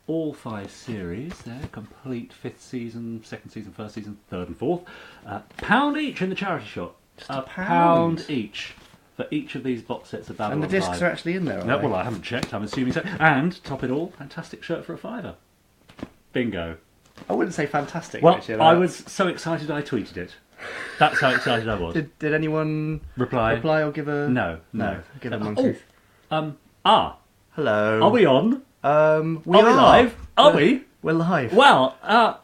all 5 series there, complete 5th season, 2nd season, 1st season, 3rd and 4th. £1 each in the charity shop. Just a pound each for each of these box sets of Babylon And the 5. discs are actually in there, No, well, I haven't checked, I'm assuming so. And, top it all, fantastic shirt for a £5. Bingo. I wouldn't say fantastic. Well, actually, I was so excited I tweeted it. That's how excited I was. Did anyone reply or give a... No. Give a monkeys. Hello. Are we on? We are we live? Are we? We're live. Well,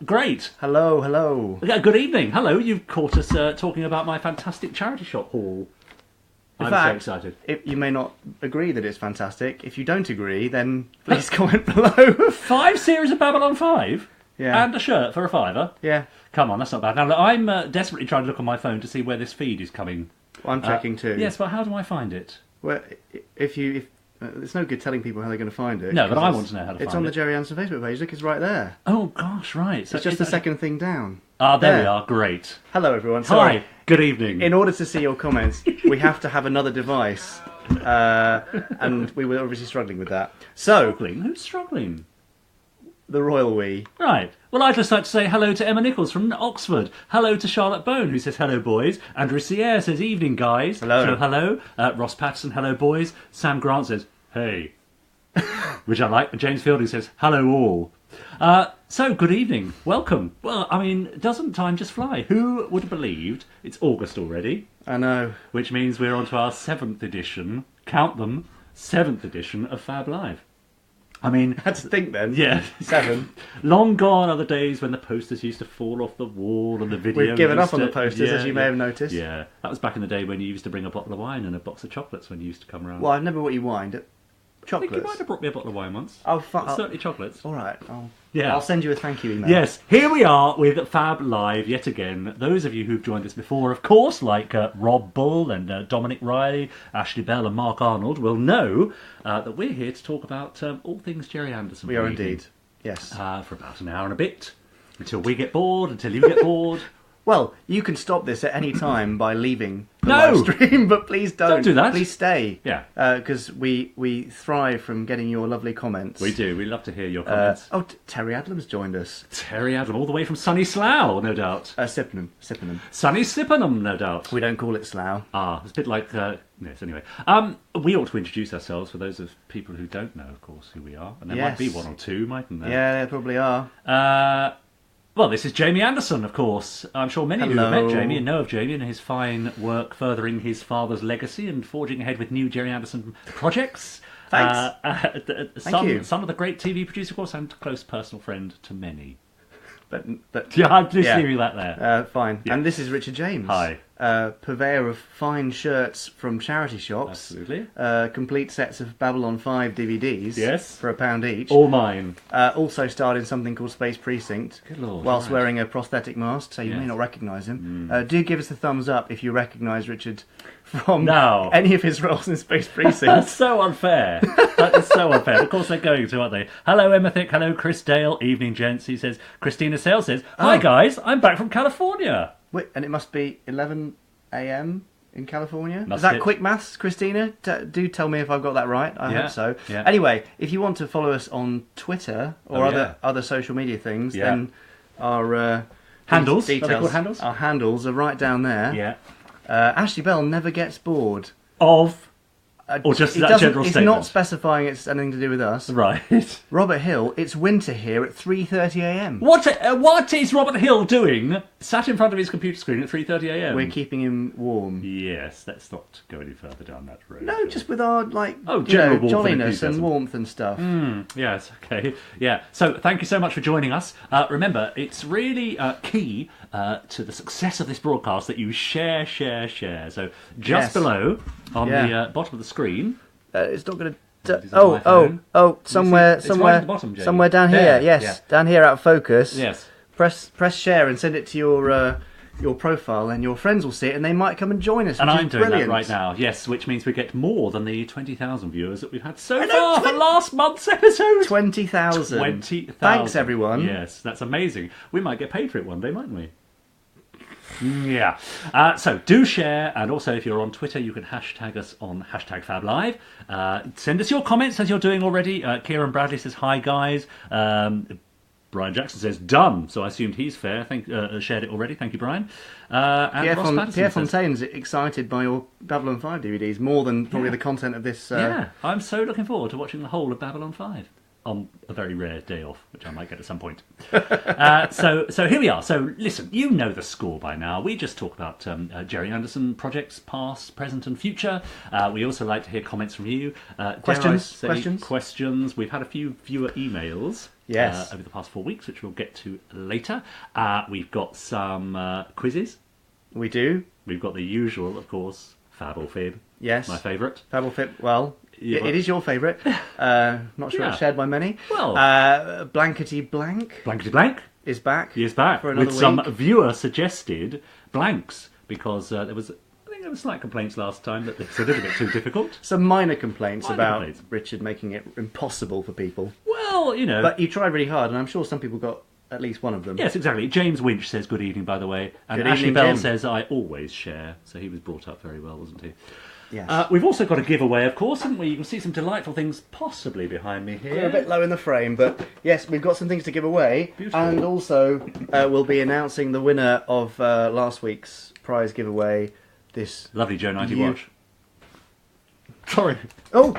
great. Hello. Good evening. Hello, you've caught us talking about my fantastic charity shop haul. I'm so excited. You may not agree that it's fantastic. If you don't agree, then please comment below. 5 series of Babylon 5? Yeah. And a shirt for a £5? Yeah. Come on, that's not bad. Now, look, I'm desperately trying to look on my phone to see where this feed is coming. Well, I'm checking too. Yes, but how do I find it? Well, if it's no good telling people how they're going to find it. No, but I want to know how to find it. It's on the Gerry Anderson Facebook page. Look, it's right there. Oh, gosh, right. So it's just the second thing down. There we are. Great. Hello, everyone. Sorry. Hi. Good evening. In order to see your comments, we have to have another device. And we were obviously struggling with that. So, Who's struggling? The royal we. Right. Well, I'd just like to say hello to Emma Nichols from Oxford. Hello to Charlotte Bone, who says hello, boys. Andrew Sierre says evening, guys. Hello. So hello. Ross Patterson, hello, boys. Sam Grant says hey, which I like. And James Fielding says hello, all. So good evening. Welcome. Well, I mean, doesn't time just fly? Who would have believed it's August already? I know. Which means we're on to our 7th edition. Count them. 7th edition of Fab Live. I mean... I had to think then. Yeah. 7. Long gone are the days when the posters used to fall off the wall and the video... We've given up on the posters, as you may have noticed. Yeah. That was back in the day when you used to bring a bottle of wine and a box of chocolates when you used to come around. Well, I've never bought you wine. Chocolates? I think you might have brought me a bottle of wine once. Oh, certainly chocolates. All right. Yeah. I'll send you a thank you email. Yes, here we are with Fab Live yet again. Those of you who've joined us before, of course, like Rob Bull and Dominic Riley, Ashley Bell and Mark Arnold, will know that we're here to talk about all things Gerry Anderson. We are indeed, yes. For about an hour and a bit, until we get bored, until you get bored. Well, you can stop this at any time by leaving the live stream, but please don't. Don't do that. Please stay. Yeah. Because we thrive from getting your lovely comments. We do. We love to hear your comments. Terry Adlam's joined us. Terry Adlam, all the way from sunny Slough, no doubt. Sippenham. Sunny Sippenham, no doubt. We don't call it Slough. It's a bit like... yes, anyway. We ought to introduce ourselves for those of people who don't know, of course, who we are. And there might be one or two, mightn't there? Yeah, there probably are. Well, this is Jamie Anderson, of course. I'm sure many of you have met Jamie and know of Jamie and his fine work furthering his father's legacy and forging ahead with new Gerry Anderson projects. Thanks. Thank you. Son of the great TV producer, of course, and close personal friend to many. But yeah, I'm just hearing that there. Fine. Yeah. And this is Richard James. Hi. Purveyor of fine shirts from charity shops. Absolutely. Complete sets of Babylon 5 DVDs. Yes. For £1 each. All mine. Also starred in something called Space Precinct. Good Lord. Whilst wearing a prosthetic mask, so you may not recognise him. Do give us a thumbs up if you recognise Richard from any of his roles in Space Precinct. That's so unfair. That is so unfair. Of course they're going to, aren't they? Hello, Emma Thick. Hello, Chris Dale. Evening, gents. He says, Christina Sale says, hi, guys. I'm back from California. Wait, and it must be 11 a.m. in California? Must Is that it? quick maths, Christina? Do tell me if I've got that right. I hope so. Yeah. Anyway, if you want to follow us on Twitter or other social media things, then our handles, details, are they called handles? Our handles are right down there. Yeah. Ashley Bell never gets bored. Of? Or just that general It's statement? not specifying it's anything to do with us. Right. Robert Hill, it's winter here at 3:30 a.m. What is Robert Hill doing sat in front of his computer screen at 3:30 a.m? We're keeping him warm. Yes, let's not go any further down that road. No, just with our general warmth jolliness and and warmth and stuff. Yes, okay. Yeah, so thank you so much for joining us. Remember, it's really key to the success of this broadcast that you share. So just below, on the bottom of the screen... it's not going to... somewhere right at the bottom, Jamie. somewhere down There, here. Yes, down here out of focus. Yes. Press share and send it to your profile, and your friends will see it, and they might come and join us. And I'm doing brilliant. that right now, yes, which means we get more than the 20,000 viewers that we've had so far for last month's episode. 20,000. 20,000. Thanks, everyone. Yes, that's amazing. We might get paid for it one day, mightn't we? Yeah. So do share, and also if you're on Twitter, you can hashtag us on #FabLive. Send us your comments as you're doing already. Kieran Bradley says, hi guys. Brian Jackson says, done. So I assumed he's fair. Shared it already. Thank you, Brian. And Pierre Fontaine's excited by your Babylon 5 DVDs more than probably the content of this. Yeah, I'm so looking forward to watching the whole of Babylon 5 on a very rare day off, which I might get at some point. So here we are. So listen, you know the score by now. We just talk about Gerry Anderson projects, past, present and future. We also like to hear comments from you. Questions. We've had a few viewer emails. Yes. Over the past 4 weeks, which we'll get to later. We've got some quizzes. We do. We've got the usual, of course, Fab or Fib. Yes. My favourite. Fab or Fib, well, it is your favourite. Not sure it's shared by many. Well. Blankety Blank. Blankety Blank. Is back. He is back. For another with week. Some viewer-suggested blanks, because there was slight complaints last time that it's a little bit too difficult. Some minor complaints about Richard making it impossible for people. Well, you know. But you tried really hard, and I'm sure some people got at least one of them. Yes, exactly. James Winch says good evening, by the way. And Ashley Bell says I always share. So he was brought up very well, wasn't he? Yes. We've also got a giveaway, of course, haven't we? You can see some delightful things possibly behind me here. We're a bit low in the frame, but yes, we've got some things to give away. Beautiful. And also, we'll be announcing the winner of last week's prize giveaway. This lovely Joe 90 watch. Sorry. Oh!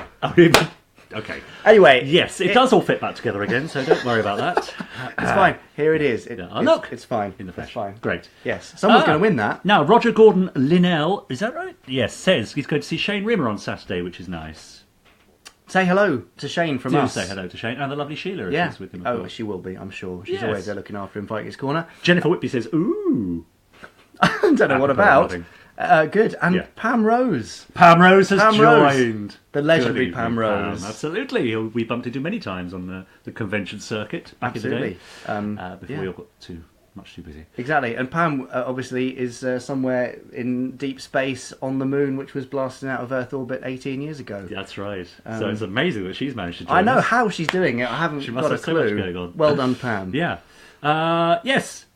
Okay. Anyway. Yes, it does all fit back together again, so don't worry about that. It's fine. Here it is. Look! It's fine. In the flesh. It's fine. Great. Yes. Someone's going to win that. Now, Roger Gordon Linnell, is that right? Yes, says he's going to see Shane Rimmer on Saturday, which is nice. Say hello to Shane from us. Do say hello to Shane. And the lovely Sheila, if she's with him. Oh, she will be, I'm sure. She's always there looking after him, Vikings Corner. Jennifer Whitby says, ooh. I don't know what about. Good. And Pam Rose. Pam Rose has joined. The legendary Pam Rose. Pam, absolutely. We bumped into many times on the convention circuit back in the day. Before we all got too busy. Exactly. And Pam, obviously, is somewhere in deep space on the moon, which was blasted out of Earth orbit 18 years ago. That's right. So it's amazing that she's managed to join I know us. how she's doing it. I haven't got a clue. So much going on. Well done, Pam. Yeah. Yes.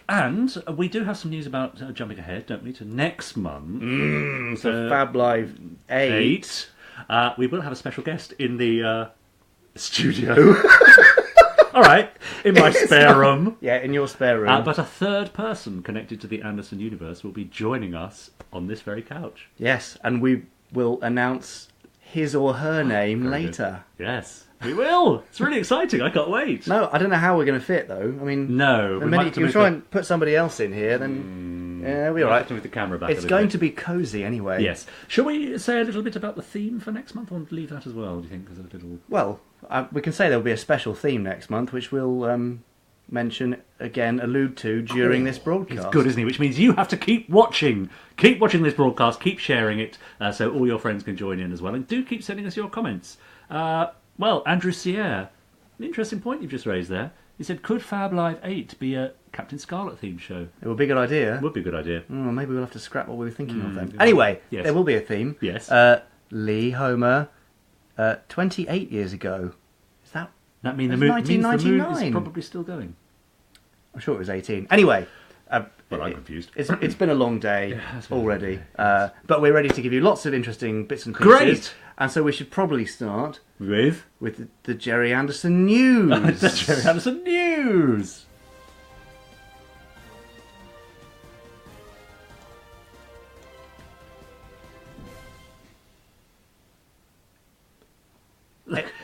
And we do have some news about jumping ahead, don't we, to next month. So Fab Live 8. We will have a special guest in the studio. All right, in my spare room. Yeah, in your spare room. But a third person connected to the Anderson universe will be joining us on this very couch. Yes, and we will announce his or her name later. Good. Yes. We will. It's really exciting. I can't wait. No, I don't know how we're going to fit though. I mean, no. If you try and put somebody else in here, then we'll be all right. With the camera back. It's going to be cosy anyway. Yes. Shall we say a little bit about the theme for next month, or leave that as well? Do you think? As a little. Well, we can say there'll be a special theme next month, which we'll mention again, allude to during this broadcast. It's good, isn't it? Which means you have to keep watching this broadcast, keep sharing it, so all your friends can join in as well, and do keep sending us your comments. Well, Andrew Sierre, an interesting point you've just raised there. He said, could Fab Live 8 be a Captain Scarlet themed show? It would be a good idea. It would be a good idea. Maybe we'll have to scrap what we were thinking of then. Anyway, there will be a theme. Yes. Lee Homer, 28 years ago. Is that... That means the moon is probably still going. I'm sure it was 18. Anyway... I'm confused. It's been a long day already. But we're ready to give you lots of interesting bits and pieces. Great! And so we should probably start... With the Gerry Anderson news. The Gerry Anderson news!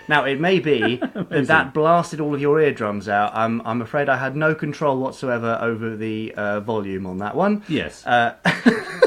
Now, it may be that blasted all of your eardrums out. I'm afraid I had no control whatsoever over the volume on that one. Yes.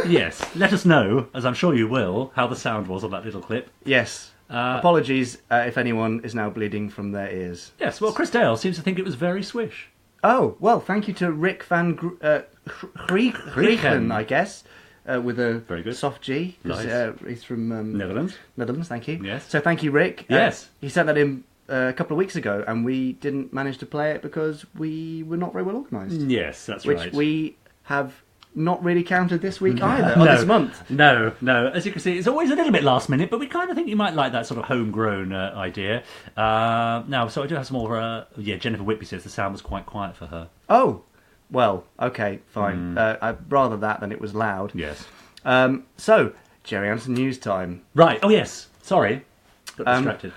Yes. Let us know, as I'm sure you will, how the sound was on that little clip. Yes. Apologies if anyone is now bleeding from their ears. Yes, well, Chris Dale seems to think it was very swish. Oh, well, thank you to Rick van Grieken, I guess. With a very good. Soft G. Nice. He's from Netherlands. Netherlands, thank you. Yes. So thank you, Rick. Yes. He sent that in a couple of weeks ago, and we didn't manage to play it because we were not very well organised. Yes, that's right. Which we have not really counted this week either, or this month. No. As you can see, it's always a little bit last minute, but we kind of think you might like that sort of homegrown idea. Now, so I do have some more... Jennifer Whitby says the sound was quite quiet for her. Oh, Well, okay, fine. I'd rather that than it was loud. Yes. So, Gerry Anderson news time. Right. Oh, yes. Sorry. Got distracted.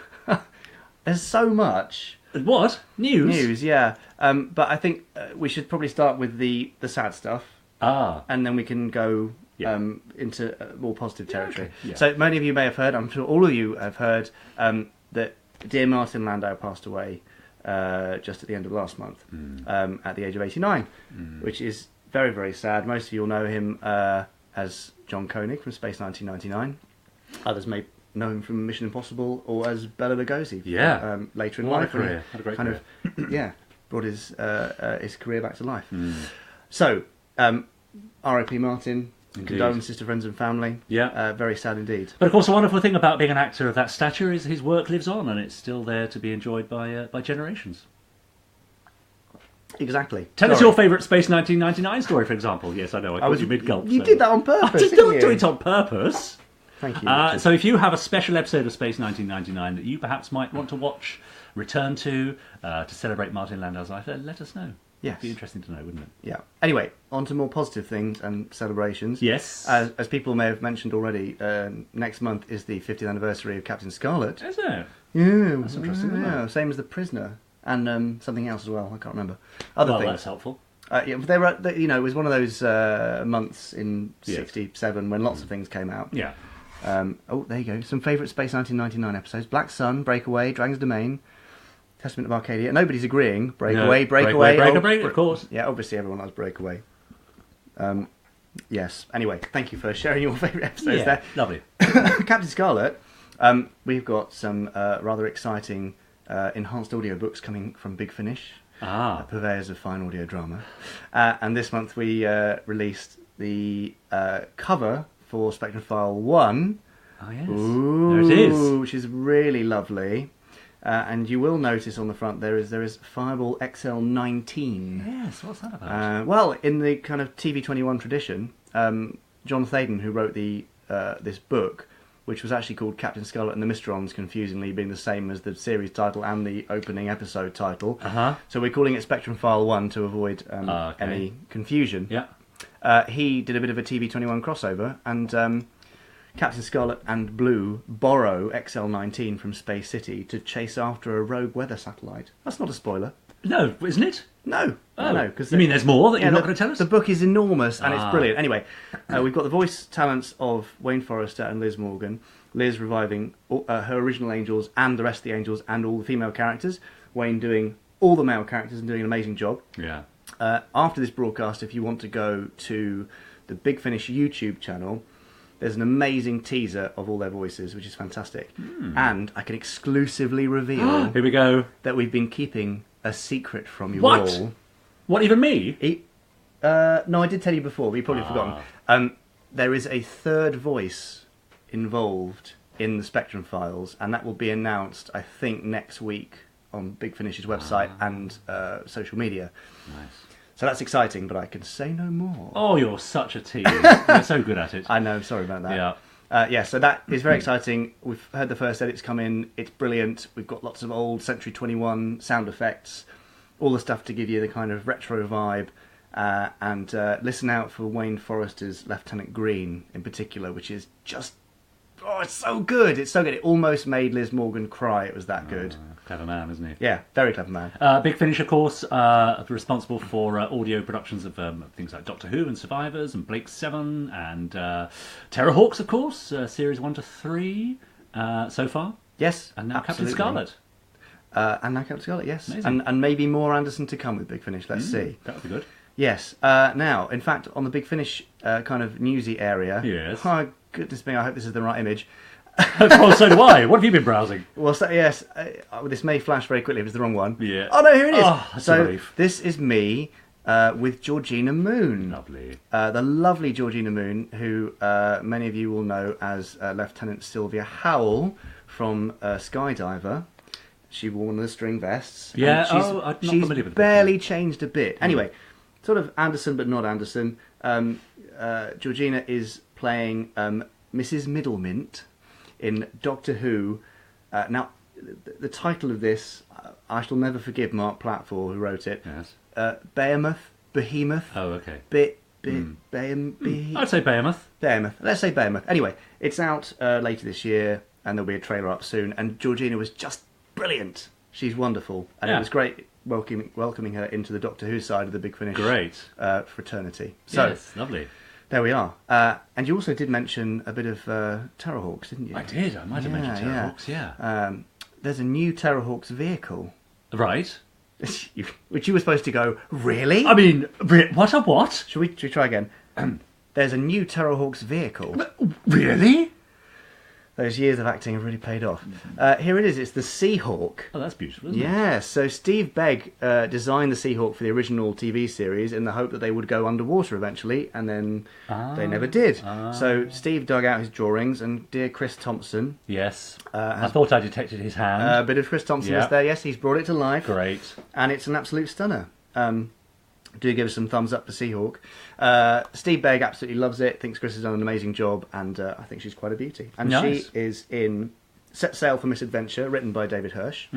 There's so much What? News? yeah. But I think we should probably start with the sad stuff, Ah. and then we can go Yeah. into more positive territory. okay. Yeah. So many of you may have heard, I'm sure all of you have heard, that dear Martin Landau passed away just at the end of last month, at the age of 89, which is very, very sad. Most of you will know him as John Koenig from Space 1999. Others may know him from Mission Impossible or as Bela Lugosi. Yeah. Later in What a life, when he career. Had a great kind career. of yeah, brought his career back to life. So, R.I.P. Martin. Indeed. Condolences to friends and family. Yeah. Very sad indeed. But of course, the wonderful thing about being an actor of that stature is his work lives on, and it's still there to be enjoyed by generations. Exactly. Tell us Sorry. your favourite Space 1999 story, for example. Yes, I know. I caught you mid-gulp. You so- did that on I purpose. did didn't not you? do it on purpose. Thank you. Richard. So if you have a special episode of Space 1999 that you perhaps might want to watch, return to celebrate Martin Landau's life, let us know. Yes. It'd be interesting to know, wouldn't it? Yeah. Anyway, on to more positive things and celebrations. Yes. As people may have mentioned already, next month is the 50th anniversary of Captain Scarlet. Is it? Yeah, That's interesting, isn't Yeah, same as The Prisoner. And something else as well, I can't remember. Other Well, things. that's helpful. Yeah, but they were, it was one of those months in Yes. 67 when lots of things came out. Yeah. Oh, there you go. Some favourite Space 1999 episodes. Black Sun, Breakaway, Dragon's Domain, Testament of Arcadia. Nobody's agreeing. Breakaway, No, Breakaway. Break, of course. Yeah, obviously everyone loves Breakaway. Yes. Anyway, thank you for sharing your favourite episodes there. Lovely. Captain Scarlet, we've got some rather exciting enhanced audiobooks coming from Big Finish, purveyors of fine audio drama. And this month we released the cover for Spectrum File 1. Oh, yes. Ooh, There it is. which is really lovely. And you will notice on the front there is Fireball XL19. Yes, what's that about? Well, in the kind of TV21 tradition, John Thaden, who wrote this book, which was actually called Captain Scarlet and the Mysterons, confusingly being the same as the series title and the opening episode title. So we're calling it Spectrum File 1 to avoid any confusion. Yeah. He did a bit of a TV21 crossover, and Captain Scarlet and Blue borrow XL19 from Space City to chase after a rogue weather satellite. That's not a spoiler. No, isn't it? No. Oh. No. Cause you mean there's more that you're not going to tell us? The book is enormous and it's brilliant. Anyway, we've got the voice talents of Wayne Forrester and Liz Morgan. Liz reviving her original Angels and the rest of the Angels and all the female characters. Wayne doing all the male characters and doing an amazing job. Yeah. After this broadcast, if you want to go to the Big Finish YouTube channel, there's an amazing teaser of all their voices, which is fantastic. And I can exclusively reveal Here we go. that we've been keeping a secret from you What? all. What, even me? No, I did tell you before, but you've probably forgotten. There is a third voice involved in the Spectrum files, and that will be announced, I think, next week on Big Finish's website and social media. Nice. So that's exciting, but I can say no more. Oh, you're such a tease. You're so good at it. I know, sorry about that. Yeah. So that is very exciting. We've heard the first edits come in. It's brilliant. We've got lots of old Century 21 sound effects, all the stuff to give you the kind of retro vibe. And listen out for Wayne Forrester's Lieutenant Green in particular, which is just... Oh, it's so good. It's so good. It almost made Liz Morgan cry. It was that good. Clever man, isn't he? Yeah, very clever man. Big Finish, of course, responsible for audio productions of things like Doctor Who and Survivors and Blake 7 and Terrahawks, of course, series 1 to 3 so far. Yes, And now absolutely. Captain Scarlet. And now Captain Scarlet, yes. Amazing. And maybe more Anderson to come with Big Finish. Let's see. That would be good. Yes. Now, in fact, on the Big Finish kind of newsy area... Yes. Oh, goodness me, I hope this is the right image. Well, so do I. What have you been browsing? Well, so, yes, this may flash very quickly if it's the wrong one. Yeah. Oh, no, here it is. Oh, that's a so, relief. this is me with Georgina Moon. Lovely. The lovely Georgina Moon, who many of you will know as Lieutenant Sylvia Howell from Skydiver. She wore one of the string vests. Yeah, and I'm not she's familiar with the barely changed a bit. Anyway, sort of Anderson but not Anderson. Georgina is playing Mrs. Middlemint in Doctor Who. Now, the title of this, I shall never forgive Mark Platform, who wrote it. Yes. Behemoth Behemoth. Oh, okay. I'd say Behemoth. Behemoth. Let's say Behemoth. Anyway, it's out later this year, and there'll be a trailer up soon. And Georgina was just brilliant. She's wonderful, and it was great welcoming her into the Doctor Who side of the Big Finish. Great. Fraternity. So, yes, lovely. There we are. And you also did mention a bit of Terrahawks, didn't you? I did. I might have mentioned Terrahawks. Yeah. There's a new Terrahawks vehicle. Right. Which you were supposed to go, really? I mean, what? Should we try again? There's a new Terrahawks vehicle. Really? Those years of acting have really paid off. Here it is. It's the Seahawk. Oh, that's beautiful, isn't it? Yeah, so Steve Begg designed the Seahawk for the original TV series in the hope that they would go underwater eventually, and then they never did. So Steve dug out his drawings, and dear Chris Thompson... Yes. I thought I detected his hand. A bit of Chris Thompson is there. Yes, he's brought it to life. Great. And it's an absolute stunner. Do give us some thumbs up for Seahawk. Steve Begg absolutely loves it, thinks Chris has done an amazing job, and I think she's quite a beauty. And she is in Set Sail for Misadventure, written by David Hirsch,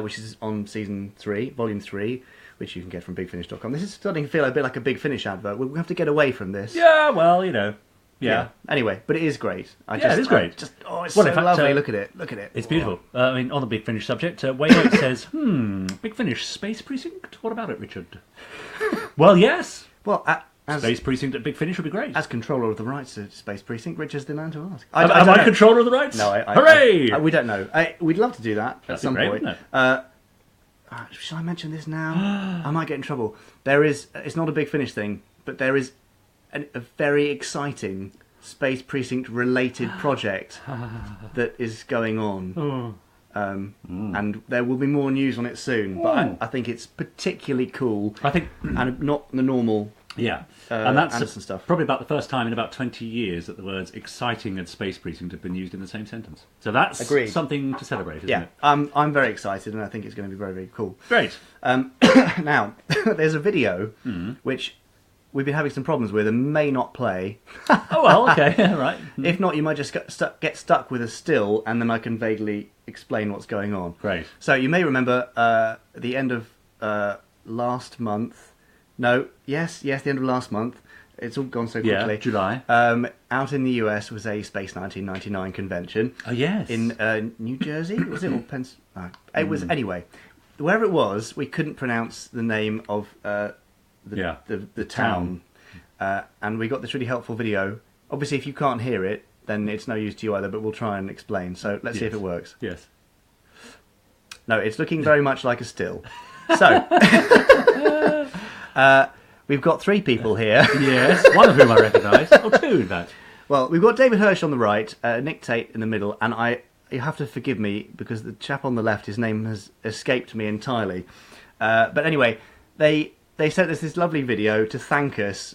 which is on Season 3, Volume 3, which you can get from bigfinish.com. This is starting to feel a bit like a Big Finish advert. We'll have to get away from this. Yeah, well, you know. Yeah. Anyway, but it is great. It is great. It's so lovely. Look at it. Look at it. It's beautiful. I mean, on the Big Finish subject, Waynote says, Big Finish, Space Precinct? What about it, Richard? Well, yes. Well, Space Precinct at Big Finish would be great. As controller of the rights to Space Precinct, Richard's the man to ask. Am I controller of the rights? No, Hooray! We don't know. We'd love to do that at some point. Wouldn't it? Shall I mention this now? I might get in trouble. It's not a Big Finish thing, but there is a very exciting Space Precinct related project that is going on. And there will be more news on it soon, but I think it's particularly cool. I think, and not the normal and that's Anderson stuff. Probably about the first time in about 20 years that the words exciting and Space Precinct have been used in the same sentence. So that's something to celebrate, isn't it? I'm very excited, and I think it's going to be very, very cool. Great. Now, there's a video which we've been having some problems with and may not play. Oh, well, okay, right. If not, you might just get stuck with a still, and then I can vaguely explain what's going on. Great. So you may remember the end of last month. No, yes, the end of last month. It's all gone so quickly. Yeah, July. Out in the US was a Space 1999 convention. Oh, yes. In New Jersey, was it? Or It was, anyway. Wherever it was, we couldn't pronounce the name of the town. And we got this really helpful video. Obviously, if you can't hear it, then it's no use to you either, but we'll try and explain. So let's see if it works. Yes. No, it's looking very much like a still. So, we've got 3 people here. Yes, one of whom I recognise. Oh, 2 in fact. Well, we've got David Hirsch on the right, Nick Tate in the middle, and you have to forgive me because the chap on the left, his name has escaped me entirely. But anyway, they sent us this lovely video to thank us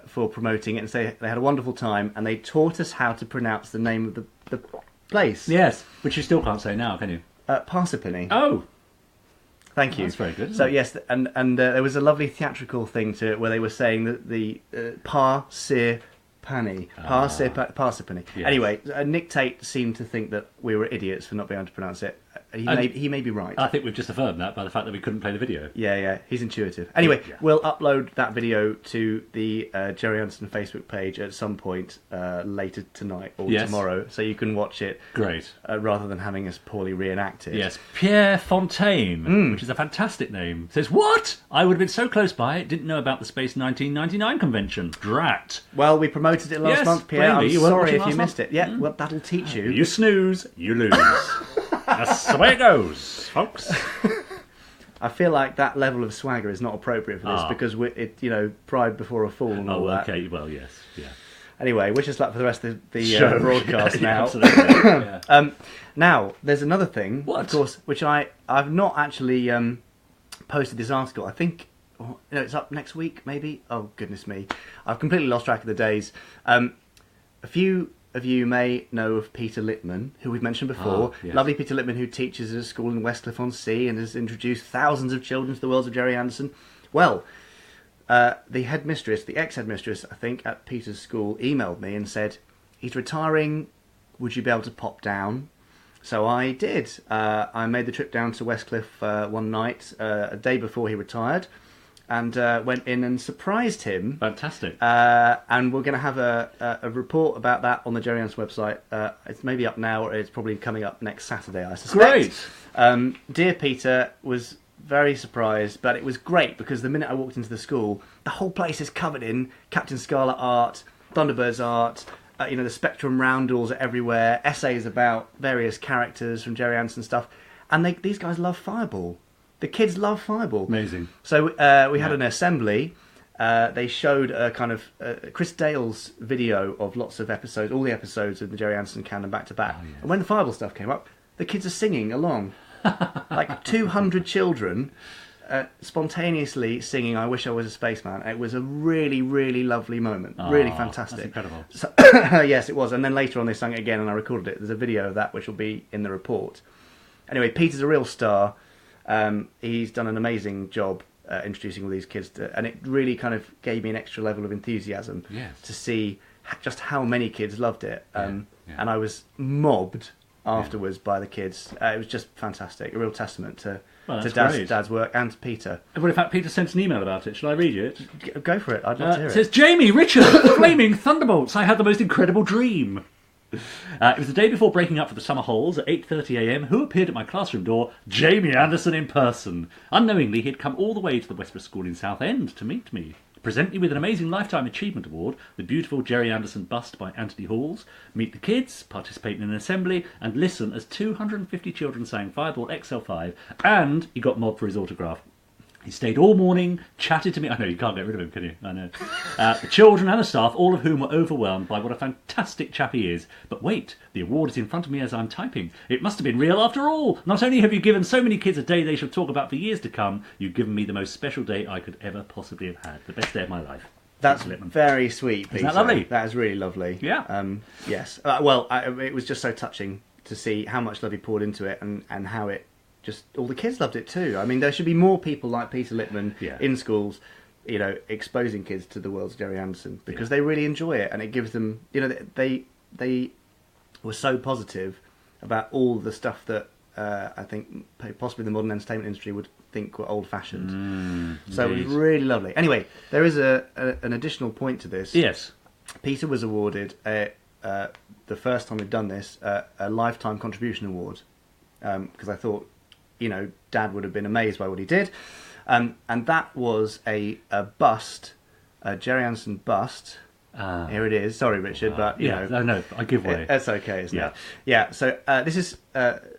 for promoting it and say they had a wonderful time, and they taught us how to pronounce the name of the place. Yes, which you still can't say now, can you? Parsippany. Oh. Thank you. That's very good. So yes, and there was a lovely theatrical thing to it where they were saying that the Parsippany. Parsippany. Yes. Anyway, Nick Tate seemed to think that we were idiots for not being able to pronounce it. He may be right. I think we've just affirmed that by the fact that we couldn't play the video. Yeah, he's intuitive. Anyway, we'll upload that video to the Gerry Anderson Facebook page at some point later tonight or tomorrow, so you can watch it. Great. Rather than having us poorly reenact it. Yes, Pierre Fontaine, which is a fantastic name, says, "What? I would have been so close by, didn't know about the Space 1999 convention. Drat." Well, we promoted it last month, Pierre. I'm sorry if you missed it. Yeah, well, that'll teach you. You snooze, you lose. That's the way it goes, folks. I feel like that level of swagger is not appropriate for this because pride before a fall and all that. Okay, well, yes, yeah. Anyway, wish us luck for the rest of the broadcast now. Absolutely. Now, there's another thing, of course, which I've not actually posted this article. I think it's up next week, maybe. Oh, goodness me. I've completely lost track of the days. A few of you may know of Peter Littman, who we've mentioned before. Yes. Lovely Peter Littman, who teaches at a school in Westcliff-on-Sea and has introduced thousands of children to the worlds of Gerry Anderson. Well, the headmistress, the ex-headmistress, I think, at Peter's school, emailed me and said, he's retiring, would you be able to pop down? So I did. I made the trip down to Westcliff one night, a day before he retired, and went in and surprised him. Fantastic. And we're going to have a report about that on the Gerry Anderson website. It's maybe up now, or it's probably coming up next Saturday, I suspect. Great. Dear Peter was very surprised, but it was great because the minute I walked into the school, the whole place is covered in Captain Scarlet art, Thunderbirds art. The Spectrum roundels are everywhere. Essays about various characters from Gerry Anderson stuff, and these guys love Fireball. The kids love Fireball. Amazing. So we had an assembly. They showed a kind of Chris Dale's video of lots of episodes, all the episodes of the Gerry Anderson canon back to back. Yes. And when the Fireball stuff came up, the kids are singing along. Like 200 children spontaneously singing I Wish I Was a Spaceman. It was a really, really lovely moment. Really fantastic. That's incredible. So, yes, it was. And then later on they sang it again and I recorded it. There's a video of that which will be in the report. Anyway, Peter's a real star. He's done an amazing job introducing all these kids and it really kind of gave me an extra level of enthusiasm to see just how many kids loved it. And I was mobbed afterwards by the kids. It was just fantastic. A real testament to Dad's work and to Peter. Well, in fact, Peter sent an email about it. Shall I read you it? Go for it. I'd love to hear it. Says, Jamie, Richard, Flaming Thunderbolts. I had the most incredible dream. It was the day before breaking up for the summer holes at 8:30 a.m. Who appeared at my classroom door? Jamie Anderson in person. Unknowingly, he'd come all the way to the Westborough School in Southend to meet me. Present me with an amazing Lifetime Achievement Award, the beautiful Gerry Anderson bust by Anthony Halls, meet the kids, participate in an assembly, and listen as 250 children sang Fireball XL5, and he got mobbed for his autograph. He stayed all morning, chatted to me. I know, you can't get rid of him, can you? I know. The children and the staff, all of whom were overwhelmed by what a fantastic chap he is. But wait, the award is in front of me as I'm typing. It must have been real after all. Not only have you given so many kids a day they shall talk about for years to come, you've given me the most special day I could ever possibly have had. The best day of my life. That's very sweet, Peter. Isn't that lovely? That is really lovely. Yeah. Yes. It was just so touching to see how much love he poured into it and how it just all the kids loved it too. I mean, there should be more people like Peter Littman in schools, exposing kids to the world's Gerry Anderson because they really enjoy it and it gives them, they were so positive about all the stuff that I think possibly the modern entertainment industry would think were old-fashioned. So it was really lovely. Anyway, there is an additional point to this. Yes. Peter was awarded the first time we've done this a lifetime contribution award because I thought. Dad would have been amazed by what he did. And that was a bust, a Gerry Anderson bust. Here it is. Sorry, Richard, but, No, I give way. It's okay, isn't it? Yeah, so this is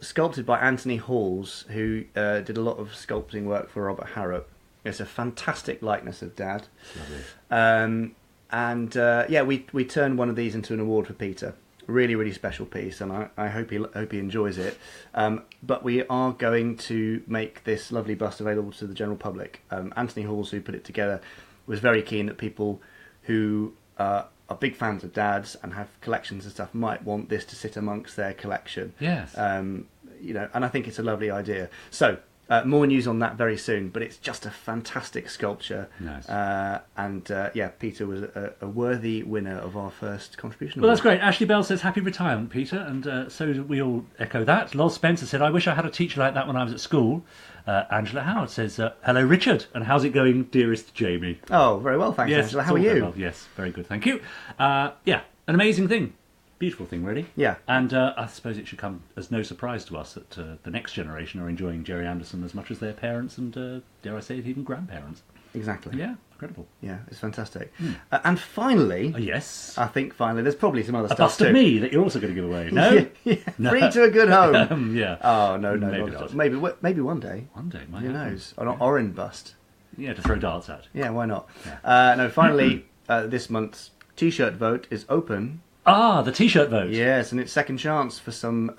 sculpted by Anthony Halls, who did a lot of sculpting work for Robert Harrop. It's a fantastic likeness of Dad. Lovely. We turned one of these into an award for Peter. Really, really special piece, and I hope he enjoys it. But we are going to make this lovely bust available to the general public. Anthony Halls, who put it together, was very keen that people who are big fans of Dad's and have collections and stuff might want this to sit amongst their collection. Yes. And I think it's a lovely idea. So. More news on that very soon, but it's just a fantastic sculpture. Nice. Peter was a worthy winner of our first contribution Well, award. that's great. Ashley Bell says, happy retirement, Peter, and so we all echo that. Loz Spencer said, I wish I had a teacher like that when I was at school. Angela Howard says, hello, Richard, and how's it going, dearest Jamie? Oh, very well, thanks, Angela. How are you? Well. Yes, very good, thank you. An amazing thing. Beautiful thing, really. Yeah. And I suppose it should come as no surprise to us that the next generation are enjoying Gerry Anderson as much as their parents and, dare I say it, even grandparents. Exactly. Yeah, incredible. Yeah, it's fantastic. And finally... yes. I think finally, there's probably some other stuff bust too. of me that you're also going to give away, no? No. Free to a good home. Yeah. Oh, no, Maybe not not. Maybe one day. One day, might Who happen. knows? An orange bust. Yeah, to throw darts at. Yeah, why not? Yeah. Finally, this month's T-shirt vote is open. Ah, the T-shirt vote. Yes, and it's second chance for some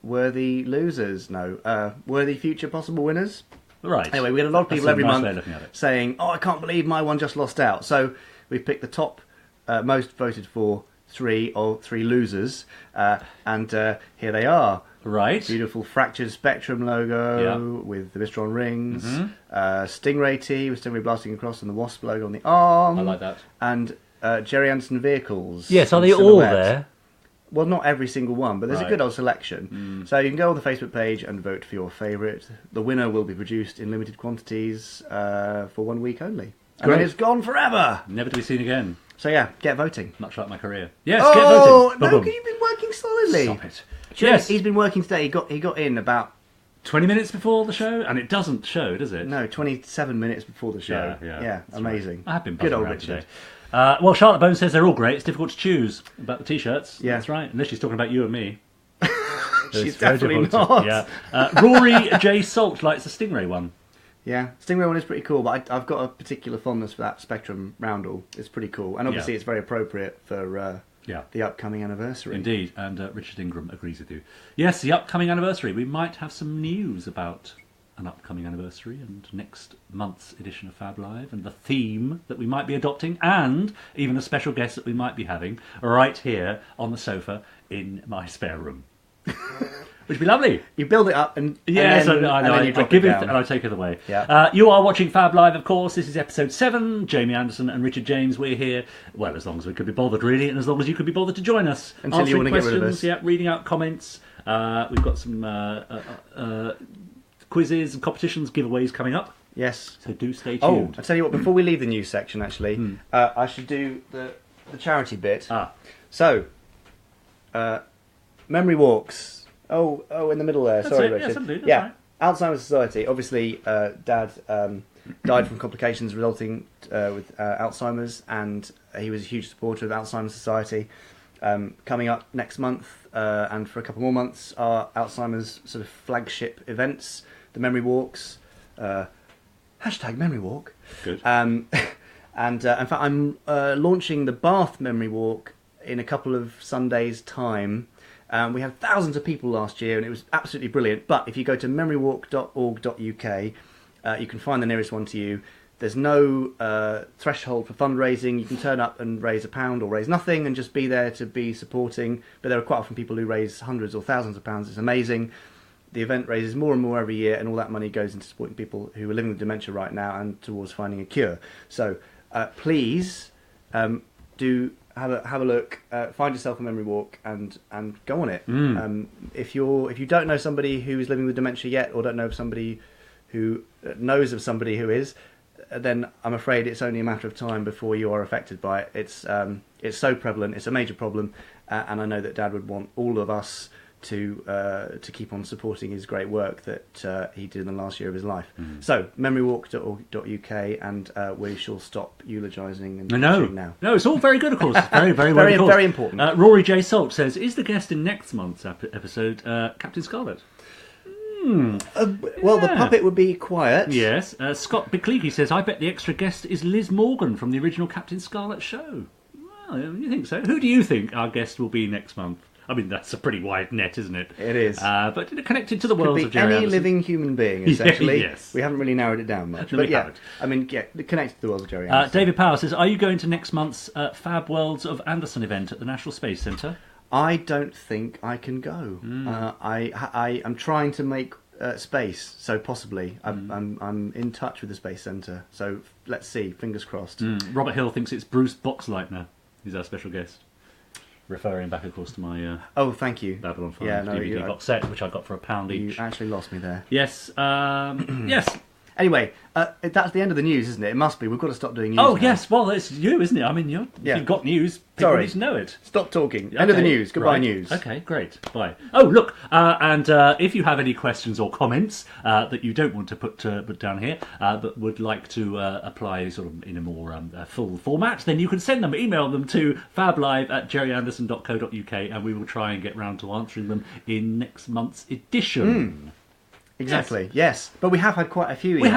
worthy losers. Worthy future possible winners. Right. Anyway, we get a lot of people That's a every nice way month of looking at it. saying, I can't believe my one just lost out. So we've picked the top most voted for three losers. And here they are. Right. Beautiful fractured Spectrum logo with the Mistron rings. Stingray tee with Stingray blasting across and the Wasp logo on the arm. I like that. And Gerry Anderson vehicles. Yes, are in they all silhouette. there? Well, not every single one, but there's a Right. good old selection. So you can go on the Facebook page and vote for your favourite. The winner will be produced in limited quantities for 1 week only. And then Great. it's gone forever. Never to be seen again. So yeah, get voting. Much like my career. Yes, Oh, get voting. no, Boom, boom. because you've been working solidly. Stop it. Sure, Yes. he's been working today. He got in about 20 minutes before the show, and it doesn't show, does it? 27 minutes before the show. Yeah, that's amazing. I have been good buzzing old around Richard. today. Well, Charlotte Bone says they're all great. It's difficult to choose about the T-shirts. Yeah. That's right. Unless she's talking about you and me. She's It's very definitely difficult not. Yeah. Rory J. Salt likes the Stingray one. Yeah, Stingray one is pretty cool, but I've got a particular fondness for that Spectrum roundel. It's pretty cool, and obviously Yeah. it's very appropriate for Yeah. the upcoming anniversary. Indeed, and Richard Ingram agrees with you. Yes, the upcoming anniversary. We might have some news about an upcoming anniversary and next month's edition of Fab Live and the theme that we might be adopting and even a special guest that we might be having right here on the sofa in my spare room. Which would be lovely. You build it up and Yes, and then, I know. and then you I drop give it it down. and I take it away. Yeah. You are watching Fab Live, of course. This is episode 7. Jamie Anderson and Richard James. We're here, well, as long as we could be bothered, really, and as long as you could be bothered to join us. Until you Answering want to get rid of questions, us. yeah, reading out comments. We've got some quizzes and competitions, giveaways coming up. Yes. So do stay Oh, tuned. I tell you what. Before we leave the news section, actually, I should do the charity bit. So, memory walks. Oh, in the middle there. That's Sorry, it. Richard. Yes, indeed, that's yeah, right. Alzheimer's Society. Obviously, Dad died from complications resulting with Alzheimer's, and he was a huge supporter of Alzheimer's Society. Coming up next month, and for a couple more months, are Alzheimer's sort of flagship events, the memory walks. Hashtag memory walk. Good. And in fact, I'm launching the Bath Memory Walk in a couple of Sundays' time. We had thousands of people last year, and it was absolutely brilliant. But if you go to memorywalk.org.uk, you can find the nearest one to you. There's no threshold for fundraising. You can turn up and raise £1 or raise nothing and just be there to be supporting. But there are quite often people who raise hundreds or thousands of pounds. It's amazing. The event raises more and more every year, and all that money goes into supporting people who are living with dementia right now and towards finding a cure. So please do have a look, find yourself a memory walk, and go on it. If you don't know somebody who is living with dementia yet, or don't know somebody who knows of somebody who is, then I'm afraid it's only a matter of time before you are affected by it. It's so prevalent, it's a major problem, and I know that Dad would want all of us to keep on supporting his great work that he did in the last year of his life. So, memorywalk.org.uk, and we shall stop eulogising and preaching now. No, it's all very good, of course. It's very, very, very, Very important. Rory J. Salt says, is the guest in next month's episode Captain Scarlet? Well, the puppet would be quiet. Yes. Scott Bickley says, I bet the extra guest is Liz Morgan from the original Captain Scarlet show. Well, you think so? Who do you think our guest will be next month? I mean, that's a pretty wide net, isn't it? It is. But connected to the Could worlds be of Gerry any Anderson. living human being, essentially. Yes. We haven't really narrowed it down much. No, But we yeah, haven't. I mean, connected to the world of Gerry Anderson. David Power says, are you going to next month's Fab Worlds of Anderson event at the National Space Centre? I don't think I can go. I am trying to make space, so possibly. I'm in touch with the Space Centre, so let's see, fingers crossed. Robert Hill thinks it's Bruce Boxleitner. He's our special guest. Referring back, of course, to my Oh, thank you. Babylon 5 Yeah, no, DVD box set, which I got for £1 You each. actually lost me there. Yes, yes. Anyway, that's the end of the news, isn't it? It must be. We've got to stop doing news Oh, now. yes, well, it's you, isn't it? I mean, if Yeah. you've got news, people Sorry. need to know it. Stop talking. End of the Okay, news. Goodbye, right. news. Okay, great. Bye. Oh, look, and if you have any questions or comments that you don't want to put down here, but would like to apply sort of in a more full format, then you can send them, email them to fablive@gerryanderson.co.uk, and we will try and get round to answering them in next month's edition. Exactly. Yes. But we have had quite a few emails. We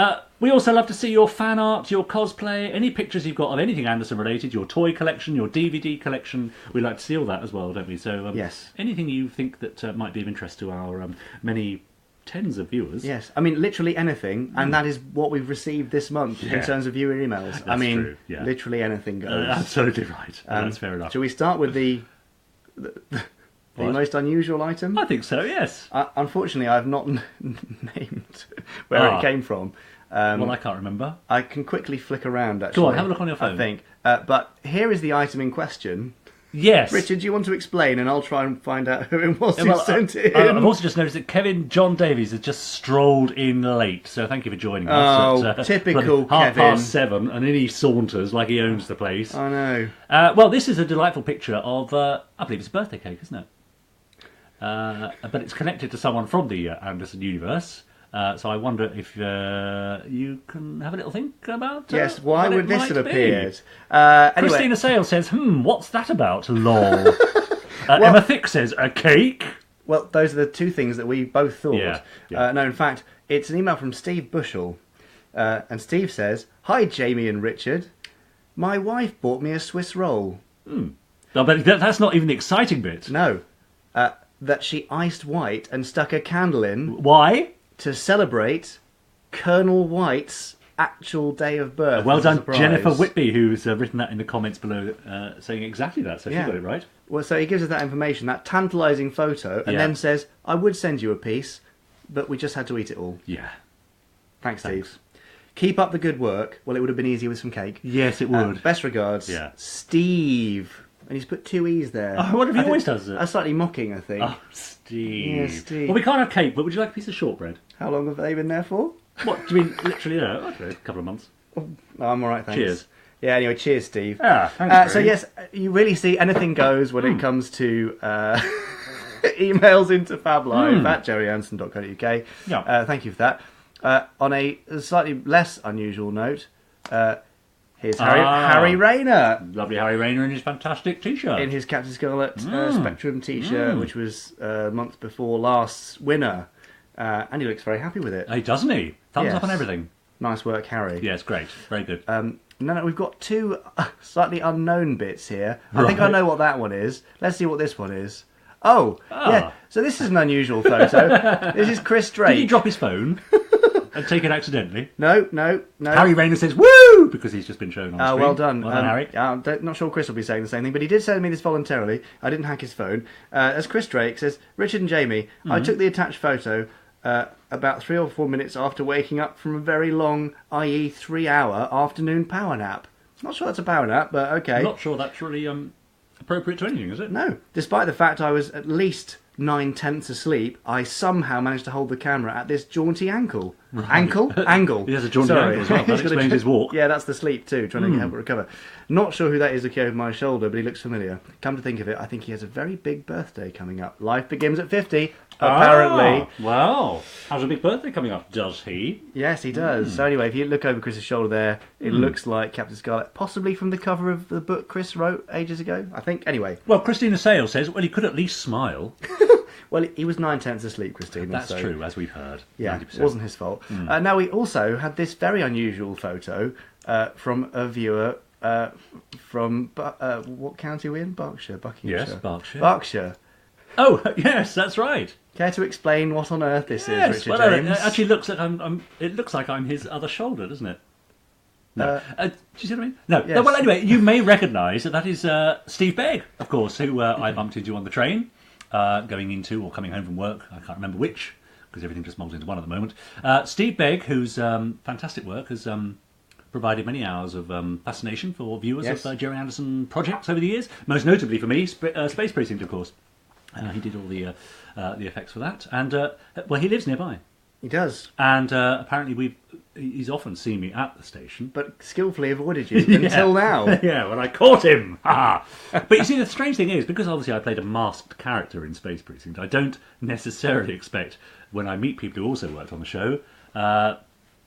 have. We also love to see your fan art, your cosplay, any pictures you've got of anything Anderson related, your toy collection, your DVD collection. We like to see all that as well, don't we? So Yes. anything you think that might be of interest to our many tens of viewers. Yes, I mean literally anything, and that is what we've received this month in Yeah. terms of viewer emails. I That's mean, true, yeah. literally anything goes. Absolutely right. That's fair enough. Shall we start with the What? most unusual item? I think so, yes. Unfortunately, I've not named where it came from. Well, I can't remember. I can quickly flick around, actually. Go on, have a look on your phone. I think. But here is the item in question. Yes. Richard, do you want to explain? And I'll try and find out who it was who Well, sent it I've in. also just noticed that Kevin John Davies has just strolled in late, so thank you for joining us. Oh, at, typical bloody Kevin. 7:30, and in he saunters like he owns the place. I know. Well, this is a delightful picture of, I believe it's a birthday cake, isn't it? But it's connected to someone from the Anderson universe. So I wonder if you can have a little think about. Yes, why what would it this might have be. appeared? Anyway, Christina Sale says, what's that about? Lol. Emma Thick says, a cake? well, those are the two things that we both thought. Yeah. No, in fact, it's an email from Steve Bushell. And Steve says, "Hi, Jamie and Richard. My wife bought me a Swiss roll. No, but that's not even the exciting bit. No, that she iced white and stuck a candle in Why? to celebrate Colonel White's actual day of birth. Well as a done, surprise. Jennifer Whitby, who's written that in the comments below, saying exactly that. So she Yeah. got it right. Well, so he gives us that information, that tantalising photo, and Yeah. then says, "I would send you a piece, but we just had to eat it all." Yeah. Thanks, Steve. Keep up the good work. Well, it would have been easier with some cake. Yes, it would. Best regards, Yeah. Steve. And he's put two E's there. Oh, I wonder if he I always think- does it. That's slightly mocking, I think. Oh, Steve. Yeah, Steve. Well, we can't have cake, but would you like a piece of shortbread? How long have they been there for? What, do you mean literally, I don't know, a couple of months? Oh, I'm all right, thanks. Cheers. Yeah, anyway, cheers, Steve. Thanks, So, Gerry. yes, you really see anything goes when it comes to emails into FabLive at jerryanson.co.uk. Yeah. Thank you for that. On a slightly less unusual note, here's Harry Rayner Lovely Harry Rayner in his fantastic T-shirt. in his Captain Scarlet Spectrum t-shirt, which was a month before last's winner. And he looks very happy with it. Hey, doesn't he? Thumbs Yes. up on everything. Nice work, Harry. Yes, great. Very good. No, we've got two slightly unknown bits here. I think I Right. know what that one is. Let's see what this one is. Oh, Ah. yeah. So this is an unusual photo. This is Chris Did he Drake. drop his phone and take it accidentally? No. Harry Rayner says, woo! Because he's just been shown on screen. Well done. Well done, Harry. I'm not sure Chris will be saying the same thing, but he did send me this voluntarily. I didn't hack his phone. As Chris Drake says, Richard and Jamie, I took the attached photo about 3 or 4 minutes after waking up from a very long, i.e. 3-hour afternoon power nap. Not sure that's a power nap, but okay. I'm not sure that's really appropriate to anything, is it? No. Despite the fact I was at least 9/10 asleep, I somehow managed to hold the camera at this jaunty ankle. Angle. He has a jaunty Sorry. ankle as well. That He's got a explains his walk. Yeah, that's the sleep too, trying to help it recover. Not sure who that is looking over my shoulder, but he looks familiar. Come to think of it, I think he has a very big birthday coming up. Life begins at 50, apparently. Wow. Has a big birthday coming up, does he? Yes, he does. So anyway, if you look over Chris's shoulder there, it looks like Captain Scarlet, possibly from the cover of the book Chris wrote ages ago, I think. Anyway. Well, Christina Sale says, well, he could at least smile. Well, he was 9/10 asleep, Christina. That's so, true, as we've heard. Yeah, 90%. it wasn't his fault. Now, we also had this very unusual photo from a viewer from, what county are we in? Berkshire, Buckinghamshire. Yes, Berkshire. Berkshire. Oh, yes, that's right. Care to explain what on earth this Yes, is, Richard well, James? it actually looks like it looks like I'm his other shoulder, doesn't it? No. Do you see what I mean? No. Yes. No, well, anyway, you may recognise that is Steve Begg, of course, who I bumped into on the train, going into or coming home from work. I can't remember which, because everything just molds into one at the moment. Steve Begg, whose fantastic work has provided many hours of fascination for viewers Yes. of Gerry Anderson projects over the years, most notably for me, Space Precinct, of course. He did all the effects for that, and well, he lives nearby, He does, and apparently he's often seen me at the station. but skillfully avoided you until now. Yeah, when I caught him. Ha! But you see, the strange thing is, because obviously I played a masked character in Space Precinct, I don't necessarily expect when I meet people who also worked on the show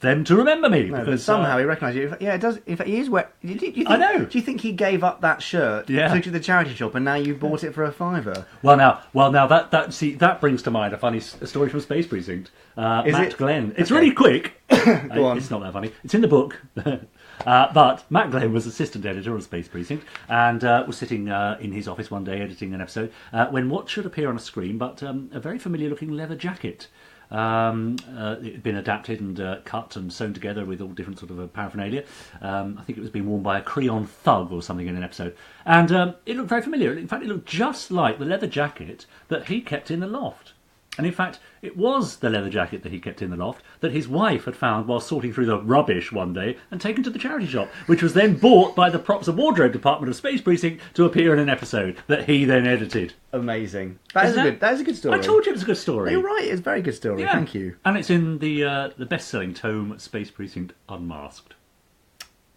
them to remember me. No, but because somehow he recognised you. Yeah, it does. In fact, he is wet. Do you think, I know. Do you think he gave up that shirt, Yeah. took it to the charity shop, and now you bought it for a £5? Well, now that brings to mind a funny story from Space Precinct. Matt it? Glenn. It's Okay. really quick. Go on. It's not that funny. It's in the book. But Matt Glenn was assistant editor of Space Precinct and was sitting in his office one day editing an episode when what should appear on a screen but a very familiar-looking leather jacket. It had been adapted and cut and sewn together with all different sort of paraphernalia. I think it was being worn by a Creon thug or something in an episode. And it looked very familiar. In fact, it looked just like the leather jacket that he kept in the loft. And in fact, it was the leather jacket that he kept in the loft that his wife had found while sorting through the rubbish one day and taken to the charity shop, which was then bought by the props and wardrobe department of Space Precinct to appear in an episode that he then edited. Amazing. That is a good story. I told you it was a good story. You're right, it's a very good story. Yeah. Thank you. And it's in the best-selling tome Space Precinct Unmasked.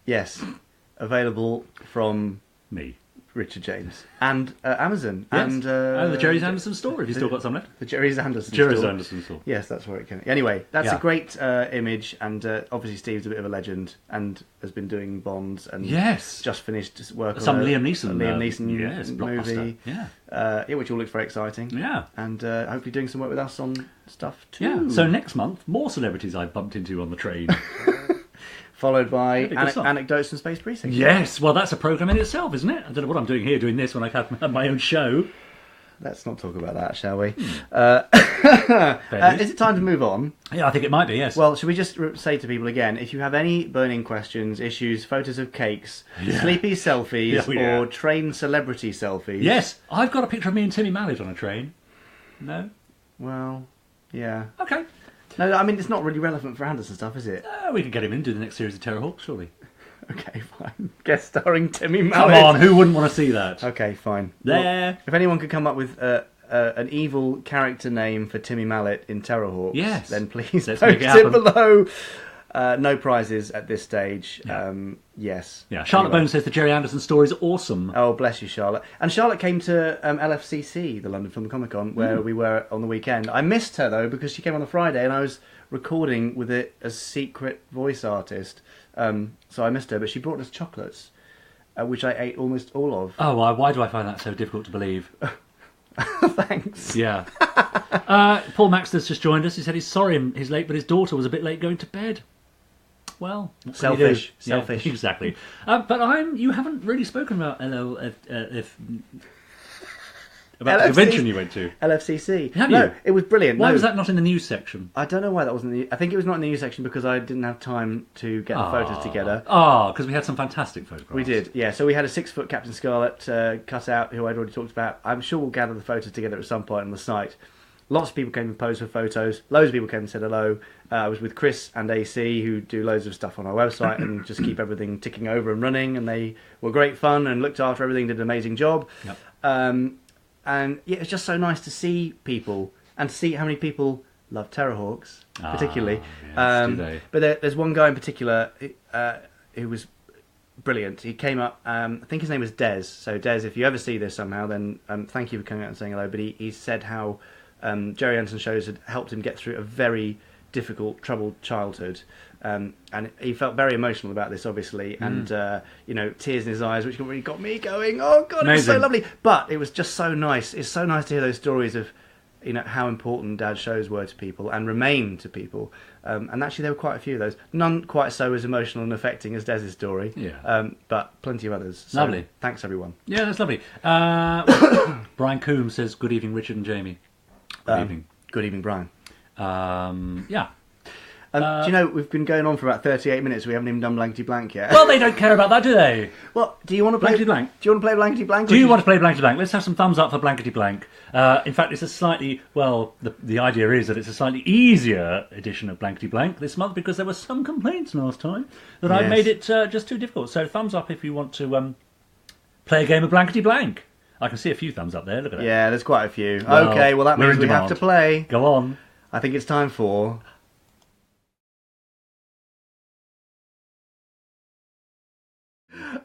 Yes. Available from Me. Richard James and Amazon Yes. and the Gerry Anderson store, if you've still got some left. the Gerry Anderson Gerry store. Anderson store. Yes, that's where it came. Anyway, that's Yeah. a great image, and obviously Steve's a bit of a legend and has been doing Bonds and Yes. just finished work on Some a Liam Neeson. Neeson blockbuster. movie. Yeah. Which all looks very exciting. Yeah. And hopefully doing some work with us on stuff too. Yeah. So next month, more celebrities I bumped into on the train. Followed by That'd be good stuff. anecdotes from Space Precinct. Yes. Well, that's a programme in itself, isn't it? I don't know what I'm doing here doing this when I have my own show. Let's not talk about that, shall we? Fair Is it time to move on? Yeah, I think it might be, yes. Well, should we just say to people again, if you have any burning questions, issues, photos of cakes, sleepy selfies, or train celebrity selfies... Yes, I've got a picture of me and Timmy Mallet on a train. No? Well, yeah. Okay. No, I mean, it's not really relevant for Anderson stuff, is it? We can get him in to do the next series of Terrahawks, surely. Okay, fine. Guest starring Timmy Come Mallet. on, who wouldn't want to see that? Okay, fine. There. Well, if anyone could come up with an evil character name for Timmy Mallet in Terrahawks, Yes. then please Let's post make it it happen. below. No prizes at this stage. Yeah. Yes. Yeah, Charlotte Anyway. Bone says the Gerry Anderson story is awesome. Oh, bless you, Charlotte. And Charlotte came to LFCC, the London Film Comic Con, where we were on the weekend. I missed her, though, because she came on the Friday and I was recording with it as secret voice artist. So I missed her, but she brought us chocolates, which I ate almost all of. Oh, why do I find that so difficult to believe? Thanks. Yeah. Paul Maxter's just joined us. He said he's sorry he's late, but his daughter was a bit late going to bed. Well, what can you do? Selfish. Selfish. Yeah, exactly. But you haven't really spoken about about the LFC. convention you went to. LFCC. Have No, you? it was brilliant. Why No, was that not in the news section? I don't know why that wasn't I think it was not in the news section because I didn't have time to get the photos together. Because we had some fantastic photographs. We did, yeah. So we had a 6-foot Captain Scarlet cut out, who I'd already talked about. I'm sure we'll gather the photos together at some point on the site. Lots of people came and posed for photos. Loads of people came and said hello. I was with Chris and AC, who do loads of stuff on our website and just keep everything ticking over and running. And they were great fun and looked after everything, did an amazing job. Yep. And yeah, it's just so nice to see people and to see how many people love Terrahawks, particularly. Yes, do they? But there's one guy in particular who was brilliant. He came up, I think his name was Des. So Des, if you ever see this somehow, then thank you for coming out and saying hello. But he said how Gerry Anderson shows had helped him get through a very difficult, troubled childhood. And he felt very emotional about this, obviously, and tears in his eyes, which really got me going. Oh God, it was so Amazing. lovely. But it was just so nice. It's so nice to hear those stories of, how important Dad's shows were to people and remain to people. And actually, there were quite a few of those. None quite so as emotional and affecting as Des's story. Yeah. But plenty of others. So, Lovely. Thanks, everyone. Yeah, that's lovely. Brian Coombs says, good evening, Richard and Jamie. Good evening. Good evening, Brian. Yeah. Do you know, we've been going on for about 38 minutes. We haven't even done Blankety Blank yet. Well, they don't care about that, do they? Well, do you want to play Blankety Blank? Do you want to play Blankety Blank? Do you want to play Blankety Blank? Let's have some thumbs up for Blankety Blank. In fact, it's a slightly, the idea is that it's a slightly easier edition of Blankety Blank this month because there were some complaints last time that I Yes. made it just too difficult. So thumbs up if you want to play a game of Blankety Blank. I can see a few thumbs up there, look at that. Yeah, there's quite a few. Well, okay, well that we're means in we have demand. to play. Go on. I think it's time for...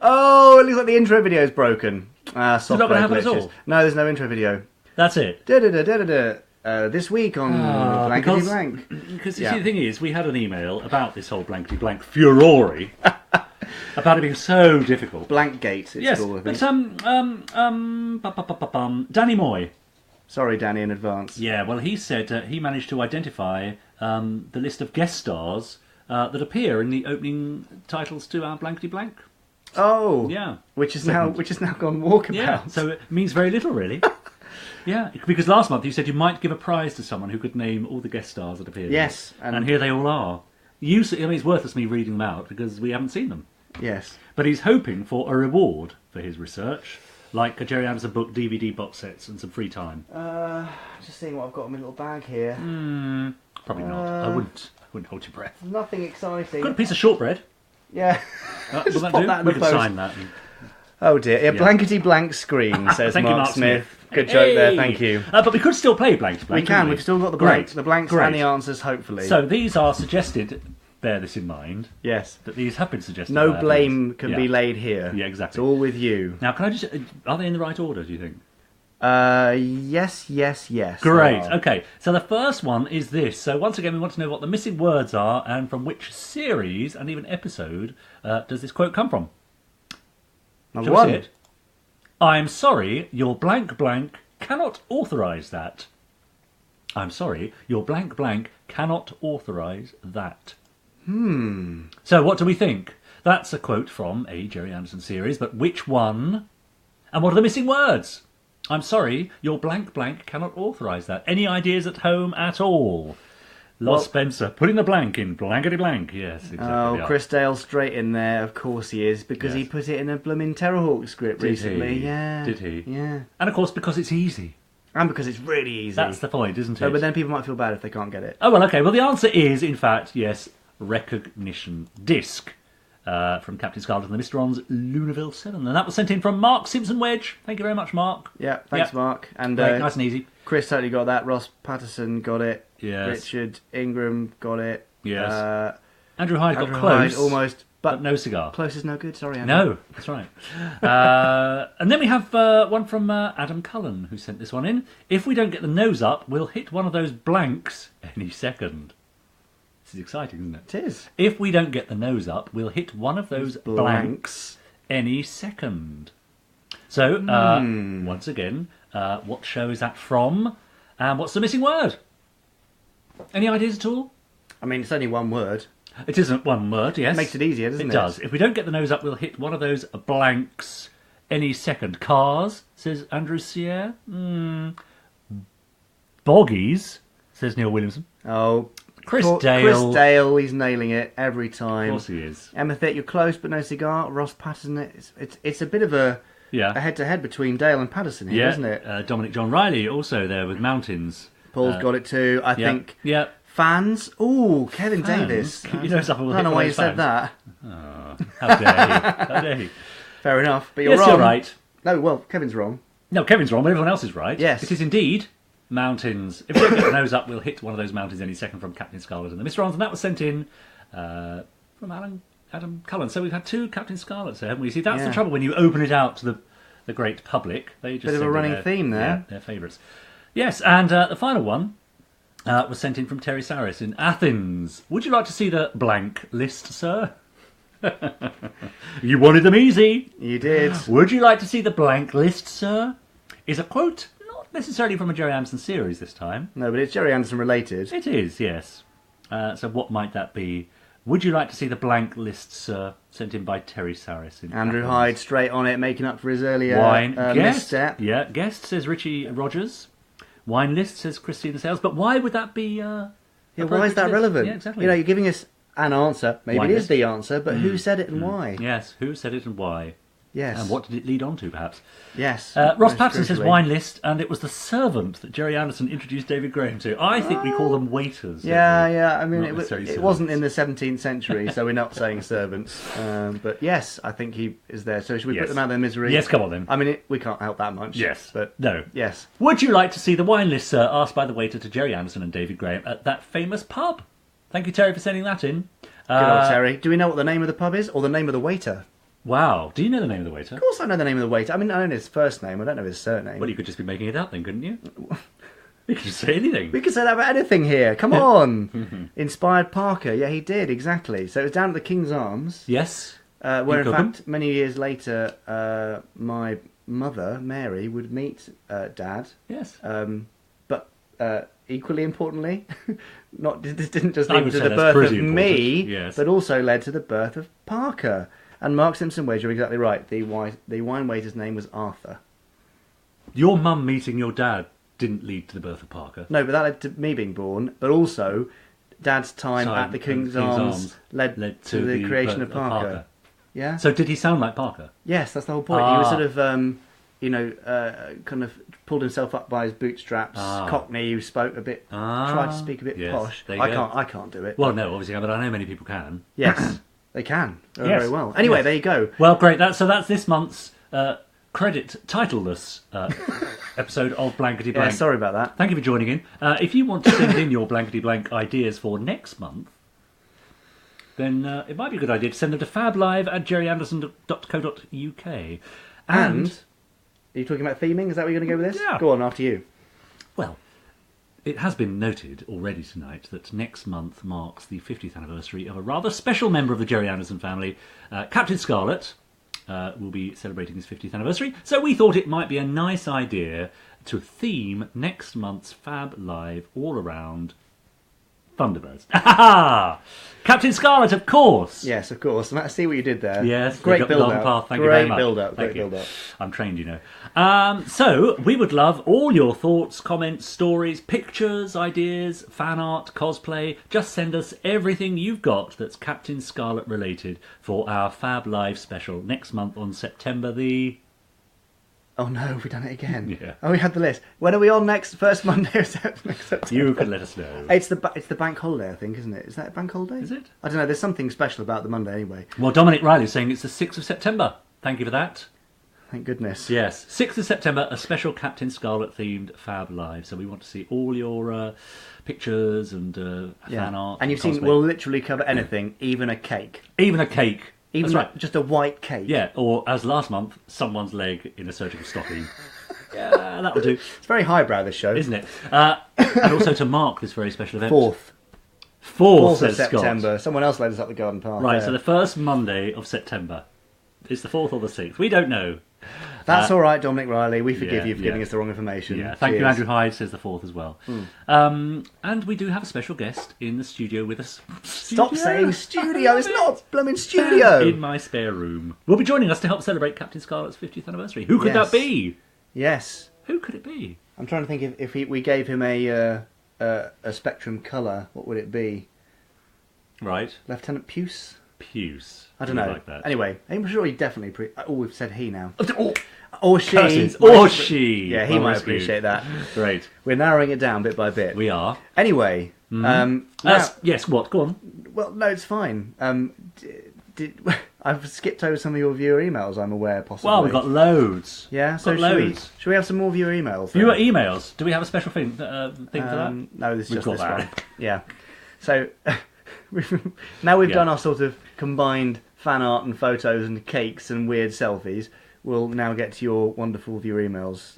Oh, it looks like the intro video is broken. Software not gonna happen at glitches. all? No, there's no intro video. That's it. This week on Blankety Blank. Because you Yeah. see, the thing is, we had an email about this whole Blankety Blank furore, about it being so difficult. Blankgate, it's Yes, called, I think. but Danny Moy. Sorry, Danny, in advance. Yeah, well, he said he managed to identify the list of guest stars that appear in the opening titles to our Blankety Blank. Oh, Yeah, which is segment. now gone walkabout. Yeah, so it means very little, really. Yeah, because last month you said you might give a prize to someone who could name all the guest stars that appeared. Yes, and here they all are. It's worthless me reading them out because we haven't seen them. Yes. But he's hoping for a reward for his research, like a Gerry Anderson book, DVD box sets, and some free time? Just seeing what I've got in my little bag here. Probably not. I wouldn't hold your breath. Nothing exciting. Got a piece of shortbread. Yeah. Will Just that pop do? that in We the could post. sign that. Oh dear. Yeah, Blankety Blank screen, says Thank you, Mark Mark Smith. Smith. Good joke there, Hey! thank you. But we could still play Blankety Blank. We can, couldn't we've still got the Great. blanks Great. and the answers, hopefully. So these are suggested, bear this in mind, yes. that these have been suggested. No by our blame viewers. can be laid here. Yeah, exactly. It's all with you. Now, can I just... Are they in the right order, do you think? Yes. Great. they are. Okay. So the first one is this. So once again, we want to know what the missing words are and from which series and even episode does this quote come from? Number Shall we see one. it? I'm sorry, your blank blank cannot authorise that. I'm sorry, your blank blank cannot authorise that. So what do we think? That's a quote from a Gerry Anderson series, but which one? And what are the missing words? I'm sorry, your blank blank cannot authorise that. Any ideas at home at all? Lost Spencer, putting the blank in Blankety Blank. Yes, exactly. Oh, yeah. Chris Dale straight in there. Of course he is, because he Yes. put it in a blooming Terrahawks script Did recently. he? Yeah. Did he? Yeah. And of course, because it's easy. And because it's really easy. That's the point, isn't it? Oh, but then people might feel bad if they can't get it. Oh, well, okay. Well, the answer is, in fact, yes, recognition disc from Captain Scarlet and the Mysterons, Lunaville 7. And that was sent in from Mark Simpson Wedge. Thank you very much, Mark. Yeah, thanks, Yeah. Mark. And Great, nice and easy. Chris totally got that. Ross Patterson got it. Yes. Richard Ingram got it. Yes. Andrew Hyde got Andrew close. Hyde almost, but but no cigar. close is no good. Sorry, Andrew. No, that's right. And then we have one from Adam Cullen, who sent this one in. If we don't get the nose up, we'll hit one of those blanks any second. This is exciting, isn't it? It is. If we don't get the nose up, we'll hit one of those blanks any second. So, once again, what show is that from? And what's the missing word? Any ideas at all? I mean, it's only one word. It isn't one word, yes. Makes it easier, doesn't it? It does. If we don't get the nose up, we'll hit one of those blanks any second. Cars, says Andrew Sierre. Boggies, says Neil Williamson. Oh, Chris Dale. Chris Dale, he's nailing it every time. Of course he is. Emma Thick, you're close, but no cigar. Ross Patterson, it's a bit of a head-to-head between Dale and Patterson here, isn't it? Dominic John Riley also there with Mountains. Paul's got it too. I think Yeah. fans. Ooh, Kevin Davis. Keep your nose up and we'll I don't hit know one why of you those said fans. that. How dare he? How dare he? Fair enough, but you're Yes, wrong. you're right. No, well, Kevin's wrong. No, Kevin's wrong, but everyone else is right. Yes. It is indeed Mountains. If we don't get the nose up, we'll hit one of those mountains any second from Captain Scarlet and the Mysterons, and that was sent in from Adam Cullen. So we've had two Captain Scarlets there, haven't we? See, that's the trouble when you open it out to the great public. They just Bit of a send in running theme there. Yeah, their favourites. Yes, and the final one was sent in from Terry Saris in Athens. Would you like to see the blank list, sir? You wanted them easy. You did. Would you like to see the blank list, sir? Is a quote not necessarily from a Gerry Anderson series this time. No, but it's Gerry Anderson related. It is, yes. So what might that be? Would you like to see the blank list, sir? Sent in by Terry Saris. In Andrew Athens. Hyde straight on it, making up for his earlier Wine guest. misstep. Yeah, guest says Richie Rogers. Wine list says Christina Sales. But why would that be? Yeah, why is that relevant? Yeah, exactly. You know, you're giving us an answer. Maybe Wine it is list. the answer, but who said it and why? Yes. Who said it and why? Yes. And what did it lead on to, perhaps? Yes. Ross most Patterson says crucially. wine list, and it was the servant that Gerry Anderson introduced David Graham to. I think we call them waiters. don't Yeah, we? yeah. I mean, Not it necessarily wasn't in servants. the 17th century, so we're not saying servants. But yes, I think he is there. So should we Yes. put them out of their misery? Yes, come on then. I mean, we can't help that much. Yes. But No. yes. Would you like to see the wine list, sir? Asked by the waiter to Gerry Anderson and David Graham at that famous pub. Thank you, Terry, for sending that in. Good old Terry. Do we know what the name of the pub is or the name of the waiter? Wow. Do you know the name of the waiter? Of course I know the name of the waiter. I mean, I know his first name. I don't know his surname. Well, you could just be making it up then, couldn't you? You could just say anything. We could say that about anything here. Come on. Inspired Parker. Yeah, he did, exactly. So it was down at the King's Arms, Yes. where in Cobham? fact, many years later, my mother, Mary, would meet Dad. Yes. But equally importantly, this didn't just I lead would to say the that's birth of pretty me, important, yes. but also led to the birth of Parker. And Mark Simpson Wedge, you're exactly right. The wine waiter's name was Arthur. Your mum meeting your dad didn't lead to the birth of Parker. No, but that led to me being born, but also Dad's time at the King's Arms led to the creation of birth Parker. Yeah? So did he sound like Parker? Yes, that's the whole point. He was sort of kind of pulled himself up by his bootstraps, Cockney, who spoke a bit, tried to speak a bit posh. I can't do it. Well, no, obviously, but I know many people can. Yes, they can very well. Anyway, there you go. Well, great. So that's this month's credit titleless episode of Blankety Blank. Yeah, sorry about that. Thank you for joining in. If you want to send in your Blankety Blank ideas for next month, then it might be a good idea to send them to fablive@gerryanderson.co.uk. And are you talking about theming? Is that where you're going to go with this? Yeah. Go on, after you. Well, it has been noted already tonight that next month marks the 50th anniversary of a rather special member of the Gerry Anderson family. Captain Scarlet will be celebrating his 50th anniversary. So we thought it might be a nice idea to theme next month's Fab Live all around Thunderbirds. Captain Scarlet, of course. Yes, of course. And I see what you did there. Yes, great build-up. Thank you very much. Great build-up. I'm trained, you know. So we would love all your thoughts, comments, stories, pictures, ideas, fan art, cosplay. Just send us everything you've got that's Captain Scarlet related for our Fab Live special next month on September the... Oh no, we've done it again. Yeah. Oh, we had the list. When are we on first Monday of next September? You can let us know. It's the bank holiday, I think, isn't it? Is that a bank holiday? Is it? I don't know. There's something special about the Monday anyway. Well, Dominic Riley's saying it's the 6th of September. Thank you for that. Thank goodness. Yes, 6th of September, a special Captain Scarlet themed Fab Live. So we want to see all your pictures and fan art. And you've seen, we'll literally cover anything, even a cake. Even a cake. Even That's right. Just a white cake. Yeah, or as last month, someone's leg in a surgical stocking. Yeah, that'll do. It's very highbrow, this show. Isn't it? And also to mark this very special event. 4th says of September. Scott. Someone else led us up the garden path. Right, so the first Monday of September. It's the 4th or the 6th. We don't know. That's all right, Dominic Riley. We forgive you for giving us the wrong information. Yeah, thank you, Andrew Hyde says the 4th as well. And we do have a special guest in the studio with us. Stop saying studio. It's not blooming studio. In my spare room. Will be joining us to help celebrate Captain Scarlet's 50th anniversary. Who could that be? Yes. Who could it be? I'm trying to think if we gave him a spectrum colour, what would it be? Right. Lieutenant Puce? Puce. I don't know. Like that. Anyway, I'm sure he definitely... we've said he now. Or she. Curses. Or she. Yeah, he might appreciate that. Great. We're narrowing it down bit by bit. We are. Anyway. Yes, what? Go on. Well, no, it's fine. I've skipped over some of your viewer emails, I'm aware, possibly. Well, we've got loads. Yeah, so should we have some more viewer emails? Viewer emails. Do we have a special thing for that? No, this is just this that. one. Yeah. So, now we've done our sort of combined fan art and photos and cakes and weird selfies, we'll now get to your wonderful viewer emails.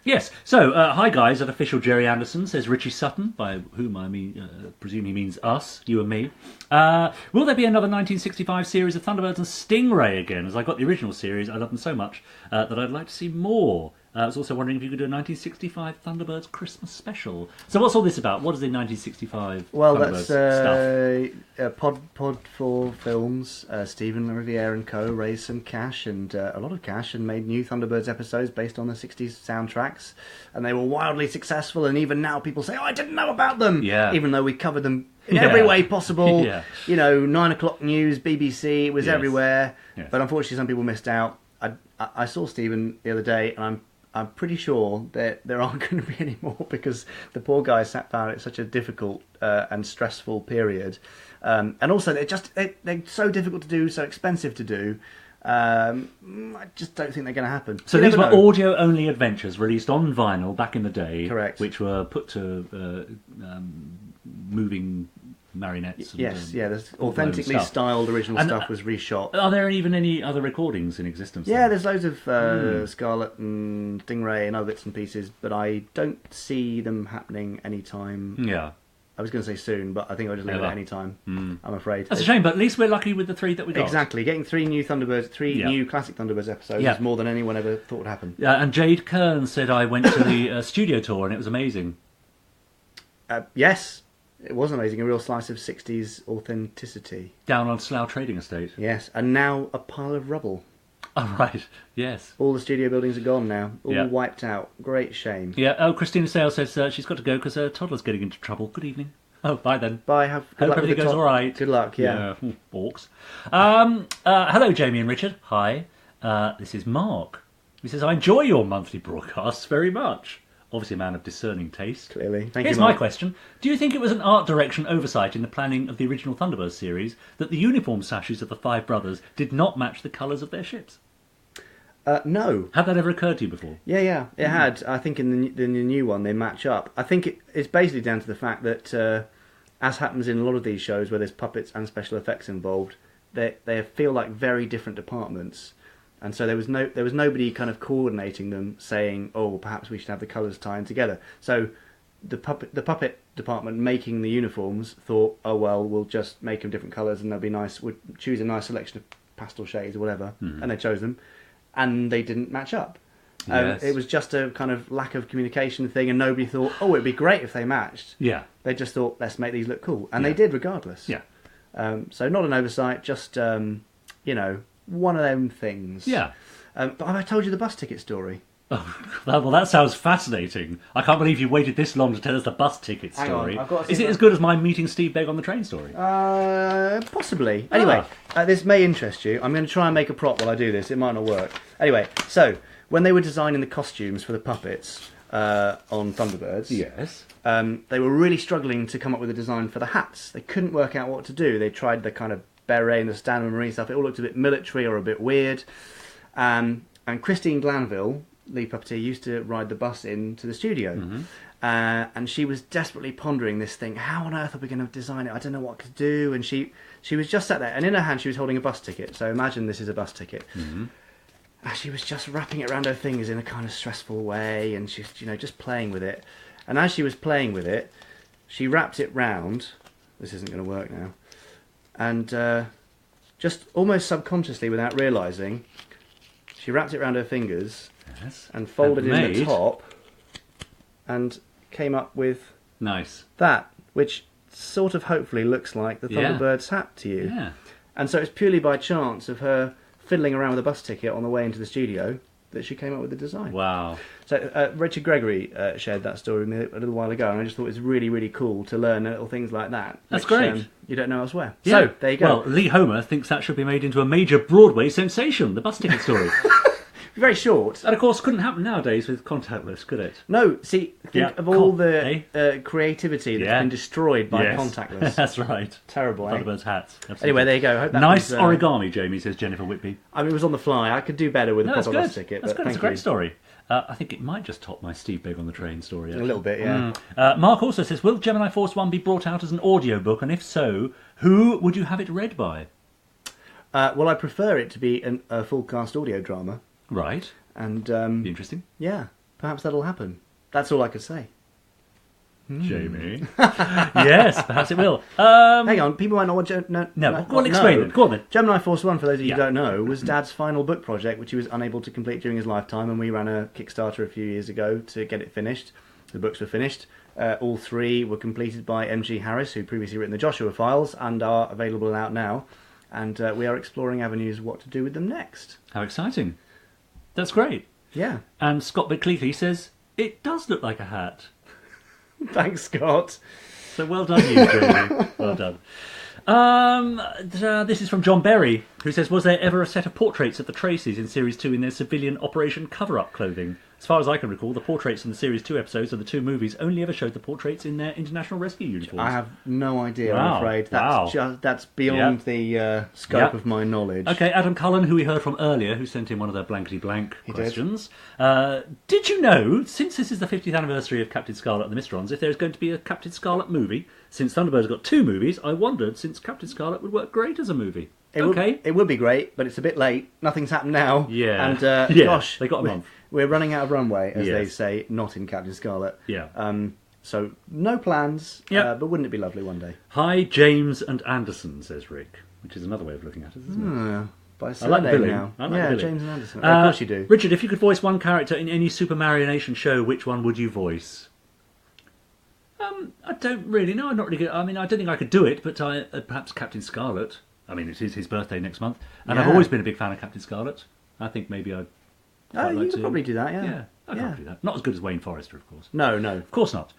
Yes. So, hi guys, at official Gerry Anderson, says Richie Sutton, by whom I mean, presume he means us, you and me. Will there be another 1965 series of Thunderbirds and Stingray again? As I got the original series, I love them so much that I'd like to see more. I was also wondering if you could do a 1965 Thunderbirds Christmas special. So what's all this about? What is the 1965 Thunderbirds stuff? Pod 4 Films, Stephen Riviere and co. raised some cash, and a lot of cash, and made new Thunderbirds episodes based on the 60s soundtracks. And they were wildly successful, and even now people say, oh, I didn't know about them! Yeah. Even though we covered them in every way possible. Yeah. 9 o'clock news, BBC, it was everywhere. Yes. But unfortunately some people missed out. I saw Stephen the other day, and I'm pretty sure that there aren't going to be any more, because the poor guy found it such a difficult and stressful period. And also, they're so difficult to do, so expensive to do. I just don't think they're going to happen. So these were audio-only adventures released on vinyl back in the day. Correct. Which were put to moving marionettes. And, there's authentically styled original stuff was reshot. Are there even any other recordings in existence? Yeah, there's loads of Scarlet and Stingray and other bits and pieces, but I don't see them happening anytime. Yeah. I was going to say soon, but I think I'll just leave it any time. I'm afraid. That's a shame, but at least we're lucky with the 3 that we got. Exactly. Getting 3 new Thunderbirds, new classic Thunderbirds episodes is more than anyone ever thought would happen. And Jade Kern said I went to the studio tour and it was amazing. Yes. It was amazing, a real slice of 60s authenticity. Down on Slough Trading Estate. Yes, and now a pile of rubble. Oh, right, yes. All the studio buildings are gone now, all wiped out. Great shame. Yeah, Christina Sale says she's got to go because her toddler's getting into trouble. Good evening. Oh, bye then. Bye, hope everything goes all right. Good luck, yeah. Orcs. Hello, Jamie and Richard. Hi, this is Mark. He says, I enjoy your monthly broadcasts very much. Obviously a man of discerning taste. Clearly. Thank Here's you, my Mark. question. Do you think it was an art direction oversight in the planning of the original Thunderbird series that the uniform sashes of the five brothers did not match the colours of their ships? No. Had that ever occurred to you before? Yeah. It had. I think in the new one they match up. I think it's basically down to the fact that, as happens in a lot of these shows where there's puppets and special effects involved, they feel like very different departments. And so there was nobody kind of coordinating them, saying, "Oh, perhaps we should have the colours tying together." So the puppet department making the uniforms thought, "Oh well, we'll just make them different colours and they'll be nice. We'll choose a nice selection of pastel shades or whatever," and they chose them, and they didn't match up. Yes. It was just a kind of lack of communication thing, and nobody thought, "Oh, it'd be great if they matched." Yeah. They just thought, "Let's make these look cool," and Yeah. they did regardless. Yeah. So not an oversight, just one of them things. Yeah. But have I told you the bus ticket story? Oh, well, that sounds fascinating. I can't believe you waited this long to tell us the bus ticket Hang on, story. I've got to see Is it if I- as good as my meeting Steve Begg on the train story? Possibly. Anyway, this may interest you. I'm going to try and make a prop while I do this. It might not work. Anyway, so when they were designing the costumes for the puppets on Thunderbirds, Yes. they were really struggling to come up with a design for the hats. They couldn't work out what to do. They tried the kind of beret and the Stanley Marine stuff. It all looked a bit military or a bit weird. And Christine Glanville, the puppeteer, used to ride the bus into the studio. Mm-hmm. And she was desperately pondering this thing. How on earth are we going to design it? I don't know what to do. And she was just sat there. And in her hand, she was holding a bus ticket. So imagine this is a bus ticket. Mm-hmm. And she was just wrapping it around her fingers in a kind of stressful way. And she's, just playing with it. And as she was playing with it, she wrapped it round. This isn't going to work now. And just almost subconsciously, without realising, she wrapped it around her fingers Yes. and folded And in the made- top and came up with Nice. that, which sort of hopefully looks like the Yeah. Thunderbird's hat to you. Yeah. And so it's purely by chance of her fiddling around with a bus ticket on the way into the studio that she came up with the design. Wow. So Richard Gregory shared that story with me a little while ago, and I just thought it was really, really cool to learn little things like that. That's which, great. You don't know elsewhere. Yeah. So, there you go. Well, Lee Homer thinks that should be made into a major Broadway sensation, the bus ticket story. Very short. That, of course, couldn't happen nowadays with contactless, could it? No, see, think Yeah. of all the Eh? creativity that's Yeah. been destroyed by Yes. contactless. That's right. Terrible, eh? Thunderbird's hats. Absolutely. Anyway, there you go. Hope that Nice was, origami, Jamie, says Jennifer Whitby. I mean, it was on the fly. I could do better with a No, that's proper good. bus ticket. That's but good. It's thank a great you. story. I think it might just top my Steve Big on the train story. A Actually. little bit, yeah. Mark also says, will Gemini Force 1 be brought out as an audiobook? And if so, who would you have it read by? Well, I prefer it to be a full cast audio drama. Right. And, Be interesting. yeah, perhaps that'll happen. That's all I could say. Jamie. Yes, perhaps it will. Hang on, people might not want to... No, go on, explain it. Go on then. Gemini Force 1, for those of you Yeah. who don't know, was Dad's final book project, which he was unable to complete during his lifetime, and we ran a Kickstarter a few years ago to get it finished. The books were finished. All three were completed by M.G. Harris, who previously written the Joshua Files, and are available and out now. And we are exploring avenues what to do with them next. How exciting. That's great. Yeah. And Scott Bickley says, it does look like a hat. Thanks, Scott. So well done, you, Jamie. Well done. This is from John Berry, who says, was there ever a set of portraits of the Tracys in Series 2 in their civilian Operation Cover-Up clothing? As far as I can recall, the portraits in the Series 2 episodes of the two movies only ever showed the portraits in their international rescue uniforms. I have no idea, Wow. I'm afraid. Wow. That's beyond the scope Yep. of my knowledge. Okay, Adam Cullen, who we heard from earlier, who sent in one of their Blankety Blank He did. questions. Did you know, since this is the 50th anniversary of Captain Scarlet and the Mysterons, if there's going to be a Captain Scarlet movie? Since Thunderbird's got two movies, I wondered, since Captain Scarlet would work great as a movie. It would be great, but it's a bit late. Nothing's happened now. Yeah. And, Yeah, gosh, they got a month. We're running out of runway, as they Yes. say, not in Captain Scarlet. Yeah. So, no plans, Yeah. but wouldn't it be lovely one day? Hi, James and Anderson, says Rick, which is another way of looking at it, isn't it? By I like the surname billing. now. I like the yeah, billing. James and Anderson. Of course you do. Richard, if you could voice one character in any Super Mario Nation show, which one would you voice? I don't really know. I'm not really good. I mean, I don't think I could do it, but perhaps Captain Scarlet. I mean, it is his birthday next month, and I've Yeah. always been a big fan of Captain Scarlet. I think maybe I'd quite You like could to. probably do that, yeah. Yeah, I can't do that. Not as good as Wayne Forrester, of course. No. Of course not.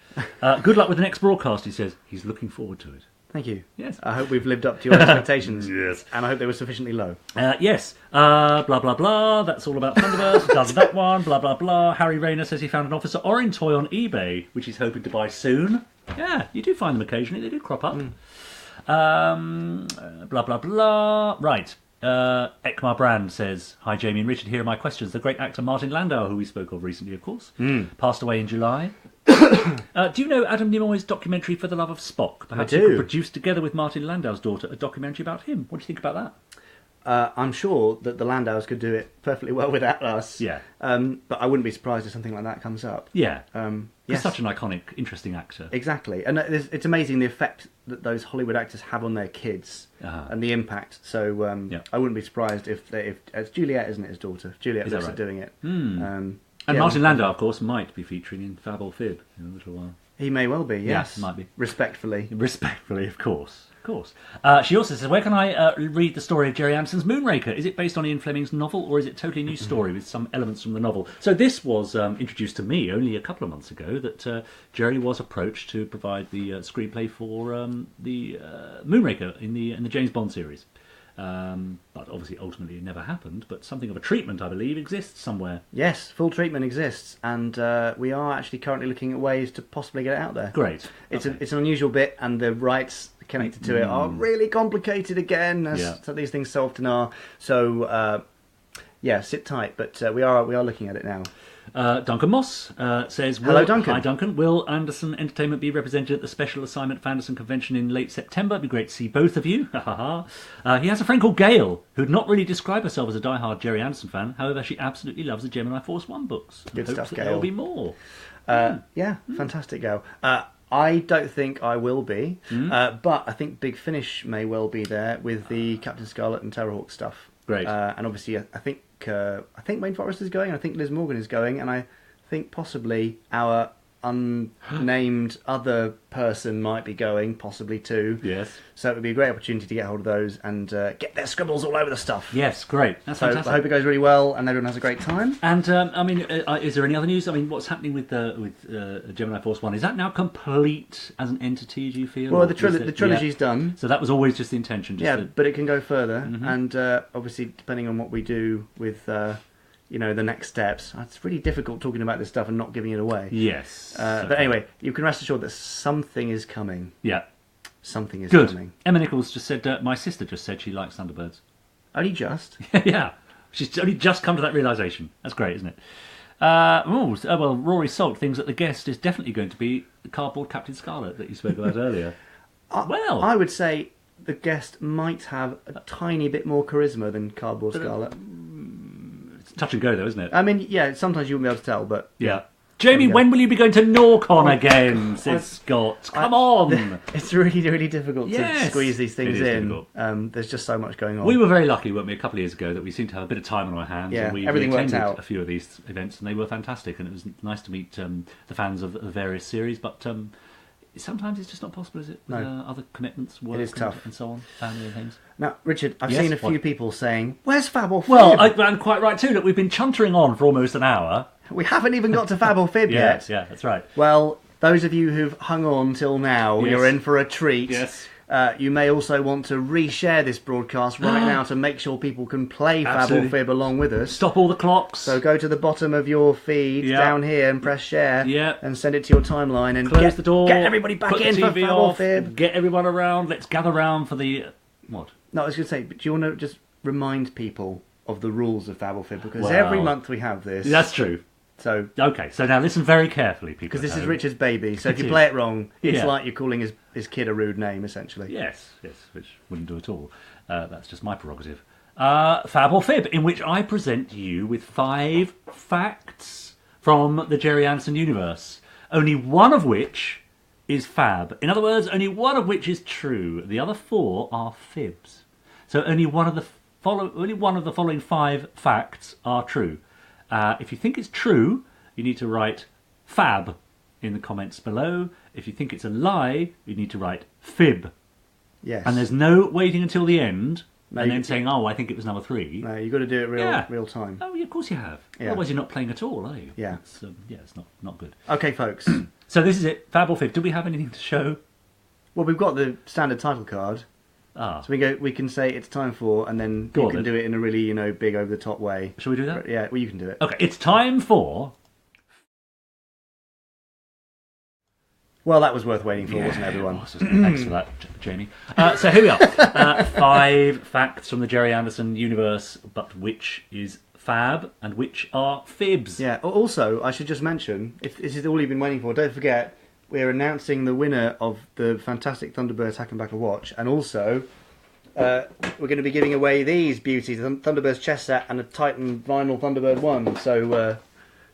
Good luck with the next broadcast, he says. He's looking forward to it. Thank you. Yes. I hope we've lived up to your expectations. Yes. And I hope they were sufficiently low. Yes. Blah, blah, blah. That's all about Thunderbirds. Done that one. Blah, blah, blah. Harry Rayner says he found an Officer Orange toy on eBay, which he's hoping to buy soon. Yeah, you do find them occasionally. They do crop up. Blah, blah, blah. Right. Ekmar Brand says, "Hi Jamie and Richard, here are my questions. The great actor Martin Landau, who we spoke of recently, of course, passed away in July. Do you know Adam Nimoy's documentary For the Love of Spock? Perhaps I do. you could produce together with Martin Landau's daughter a documentary about him. What do you think about that?" I'm sure that the Landaus could do it perfectly well without us. Yeah. But I wouldn't be surprised if something like that comes up. Yeah. He's Yes. such an iconic, interesting actor. Exactly. And it's amazing the effect that those Hollywood actors have on their kids and the impact. So I wouldn't be surprised if it's Juliet, isn't it, his daughter? Juliet Is that looks right? at doing it. And Yeah. Martin Landau, of course, might be featuring in Fab or Fib in a little while. He may well be, yes. might be. Respectfully. Respectfully, of course. Of course. She also says, where can I read the story of Gerry Anderson's Moonraker? Is it based on Ian Fleming's novel, or is it a totally new story with some elements from the novel? So this was introduced to me only a couple of months ago, that Gerry was approached to provide the screenplay for the Moonraker in the James Bond series. But obviously, ultimately, it never happened. But something of a treatment, I believe, exists somewhere. Yes, full treatment exists, and we are actually currently looking at ways to possibly get it out there. Great. It's Okay. it's an unusual bit, and the rights connected to it are really complicated again, as so these things so often are. So sit tight, but we are looking at it now. Duncan Moss says, Hello, Duncan. Hi, Duncan. Will Anderson Entertainment be represented at the Special Assignment Fanderson Convention in late September? It'd be great to see both of you. He has a friend called Gail, who'd not really describe herself as a diehard Gerry Anderson fan. However, she absolutely loves the Gemini Force One books. Good stuff, that Gail. There'll be more. Fantastic, Gail. I don't think I will be, but I think Big Finish may well be there with the Captain Scarlet and Terrahawks stuff. Great. And obviously, I think Wayne Forrest is going, I think Liz Morgan is going, and I think possibly our unnamed other person might be going, possibly too. Yes. So it would be a great opportunity to get hold of those and get their scribbles all over the stuff. Yes, great. That's So fantastic. I hope it goes really well and everyone has a great time. And is there any other news? I mean, what's happening with Gemini Force One? Is that now complete as an entity? Do you feel? Well, Or the is it- trilogy's done. So that was always just the intention. But it can go further, and obviously, depending on what we do with, the next steps, it's really difficult talking about this stuff and not giving it away. Yes. But anyway, you can rest assured that something is coming. Yeah. Something is Good. coming. Emma Nichols just said, my sister just said she likes Thunderbirds. Only just. Yeah. She's only just come to that realisation. That's great, isn't it? Well, Rory Salt thinks that the guest is definitely going to be the cardboard Captain Scarlet that you spoke about earlier. I would say the guest might have a tiny bit more charisma than Cardboard Scarlet. It's touch and go, though, isn't it? I mean, yeah, sometimes you won't be able to tell, but... Yeah. Jamie, when will you be going to Norcon again? Says Scott. Come on! It's really, really difficult Yes, to squeeze these things it is in. difficult. There's just so much going on. We were very lucky, weren't we, a couple of years ago, that we seemed to have a bit of time on our hands. Yeah, and we everything worked attended out. a few of these events, and they were fantastic. And it was nice to meet the fans of the various series. But sometimes it's just not possible, is it? With, No. other commitments, work, It is tough. and so on, family and things. Now, Richard, I've Yes, seen a few what? people saying, "Where's Fab or Fib?" Well, and quite right too. Look, we've been chuntering on for almost an hour. We haven't even got to Fab or Fib yet. Yeah, that's right. Well, those of you who've hung on till now, Yes. you're in for a treat. Yes. You may also want to reshare this broadcast right now to make sure people can play Fab Absolutely. or Fib along with us. Stop all the clocks. So go to the bottom of your feed Yeah. down here and press share Yeah. and send it to your timeline and Close the door. get everybody back put in the for TV Fab or off, Fib. Get everyone around. Let's gather round for the what? No, I was going to say, but do you want to just remind people of the rules of Fab or Fib? Because Well, every month we have this. That's true. So, Okay, so now listen very carefully, people. because this at is home. Richard's baby, so if It you is. play it wrong, it's Yeah. like you're calling his kid a rude name, essentially. Yes, which wouldn't do at all. That's just my prerogative. Fab or Fib, in which I present you with 5 facts from the Gerry Anderson universe, only one of which is fab. In other words, only one of which is true. The other 4 are fibs. So only one of the following 5 facts are true. If you think it's true, you need to write fab in the comments below. If you think it's a lie, you need to write fib. Yes. And there's no waiting until the end No, and you- then saying, "Oh, I think it was number 3." No, you've got to do it real time. Oh, yeah, of course you have. Yeah. Otherwise, you're not playing at all, are you? Yeah. It's not good. Okay, folks. So this is it. Fab or Fib. Do we have anything to show? Well, we've got the standard title card. Ah. So we can say it's time for, and then you can do it in a really, big over the top way. Shall we do that? Yeah, well, you can do it. Okay, it's time for... Well, that was worth waiting for, wasn't it, everyone? Thanks for that, Jamie. So here we are. 5 facts from the Gerry Anderson universe, but which is fab and which are fibs. Yeah, also, I should just mention, if this is all you've been waiting for, don't forget, we're announcing the winner of the fantastic Thunderbirds Hack and Backer watch, and also we're going to be giving away these beauties, the Thunderbirds chess set and a Titan vinyl Thunderbird 1, so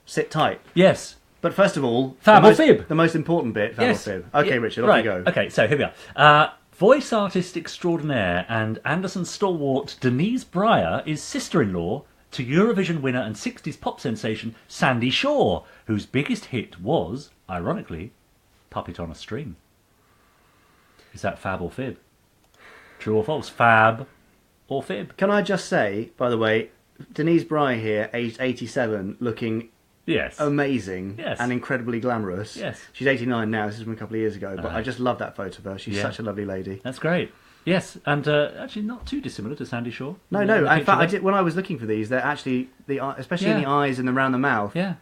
sit tight. Yes. But first of all, fab or fib? The most important bit, fab or fib. Okay, Richard, off you go. Okay, so here we are. Voice artist extraordinaire and Anderson stalwart Denise Breyer is sister-in-law to Eurovision winner and 60s pop sensation Sandy Shaw, whose biggest hit was, ironically, Puppet on a String. Is that fab or fib? True or false? Fab or fib? Can I just say, by the way, Denise Breyer here, aged 87, looking... Yes. Amazing. Yes. And incredibly glamorous. Yes. She's 89 now, this is from a couple of years ago, but I just love that photo of her. She's such a lovely lady. That's great. Yes, and actually not too dissimilar to Sandy Shaw. No. In fact, when I was looking for these, they're actually, especially in the eyes and around the mouth. Yeah.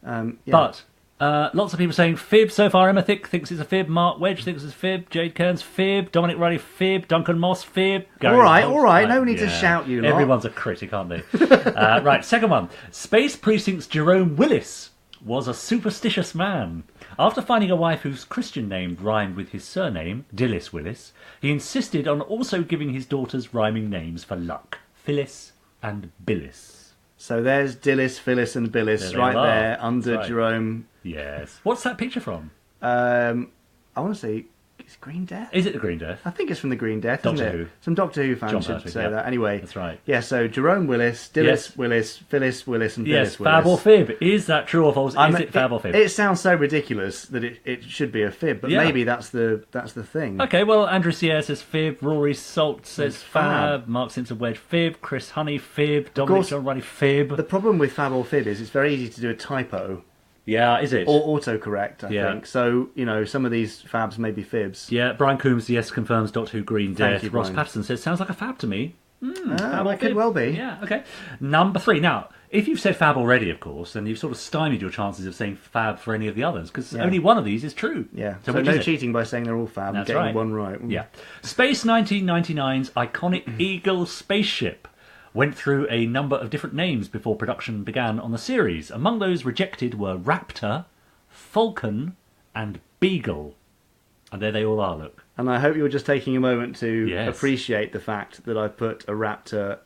But lots of people saying fib so far. Emma Thick thinks it's a fib. Mark Wedge thinks it's a fib. Jade Kearns, fib. Dominic Riley, fib. Duncan Moss, fib. Gary all right. No need to shout, you lot. Everyone's a critic, aren't they? Right, second one. Space Precinct's Jerome Willis was a superstitious man. After finding a wife whose Christian name rhymed with his surname, Dillis Willis, he insisted on also giving his daughters rhyming names for luck. Phyllis and Billis. So there's Dillis, Phyllis and Billis there under Jerome. Yes. What's that picture from? I want to say, it's Green Death? Is it the Green Death? I think it's from the Green Death, Doctor isn't it? Who. Some Doctor Who fans should say that. Anyway. That's right. Yeah, so Jerome Willis, Dillis Willis, Phyllis Willis and Billis Willis. Fab or fib. Is that true or false? Is it fab or fib? It sounds so ridiculous that it should be a fib, but maybe that's the thing. Okay, well, Andrew Sierra says fib, Rory Salt says fab, Mark Simpson Wedge fib, Chris Honey fib, Dominic John Ruddy fib. The problem with fab or fib is it's very easy to do a typo. Yeah, is it? Or autocorrect, I think. So, some of these fabs may be fibs. Yeah, Brian Coombs, yes, confirms Doctor Who Green Death. You, Ross Patterson says, sounds like a fab to me. That could well be. Yeah, okay. Number 3. Now, if you've said fab already, of course, then you've sort of stymied your chances of saying fab for any of the others, because only one of these is true. Yeah, so no cheating by saying they're all fab and getting one right. Yeah. Space 1999's iconic Eagle spaceship went through a number of different names before production began on the series. Among those rejected were Raptor, Falcon, and Beagle. And there they all are, look. And I hope you're just taking a moment to appreciate the fact that I put a Raptor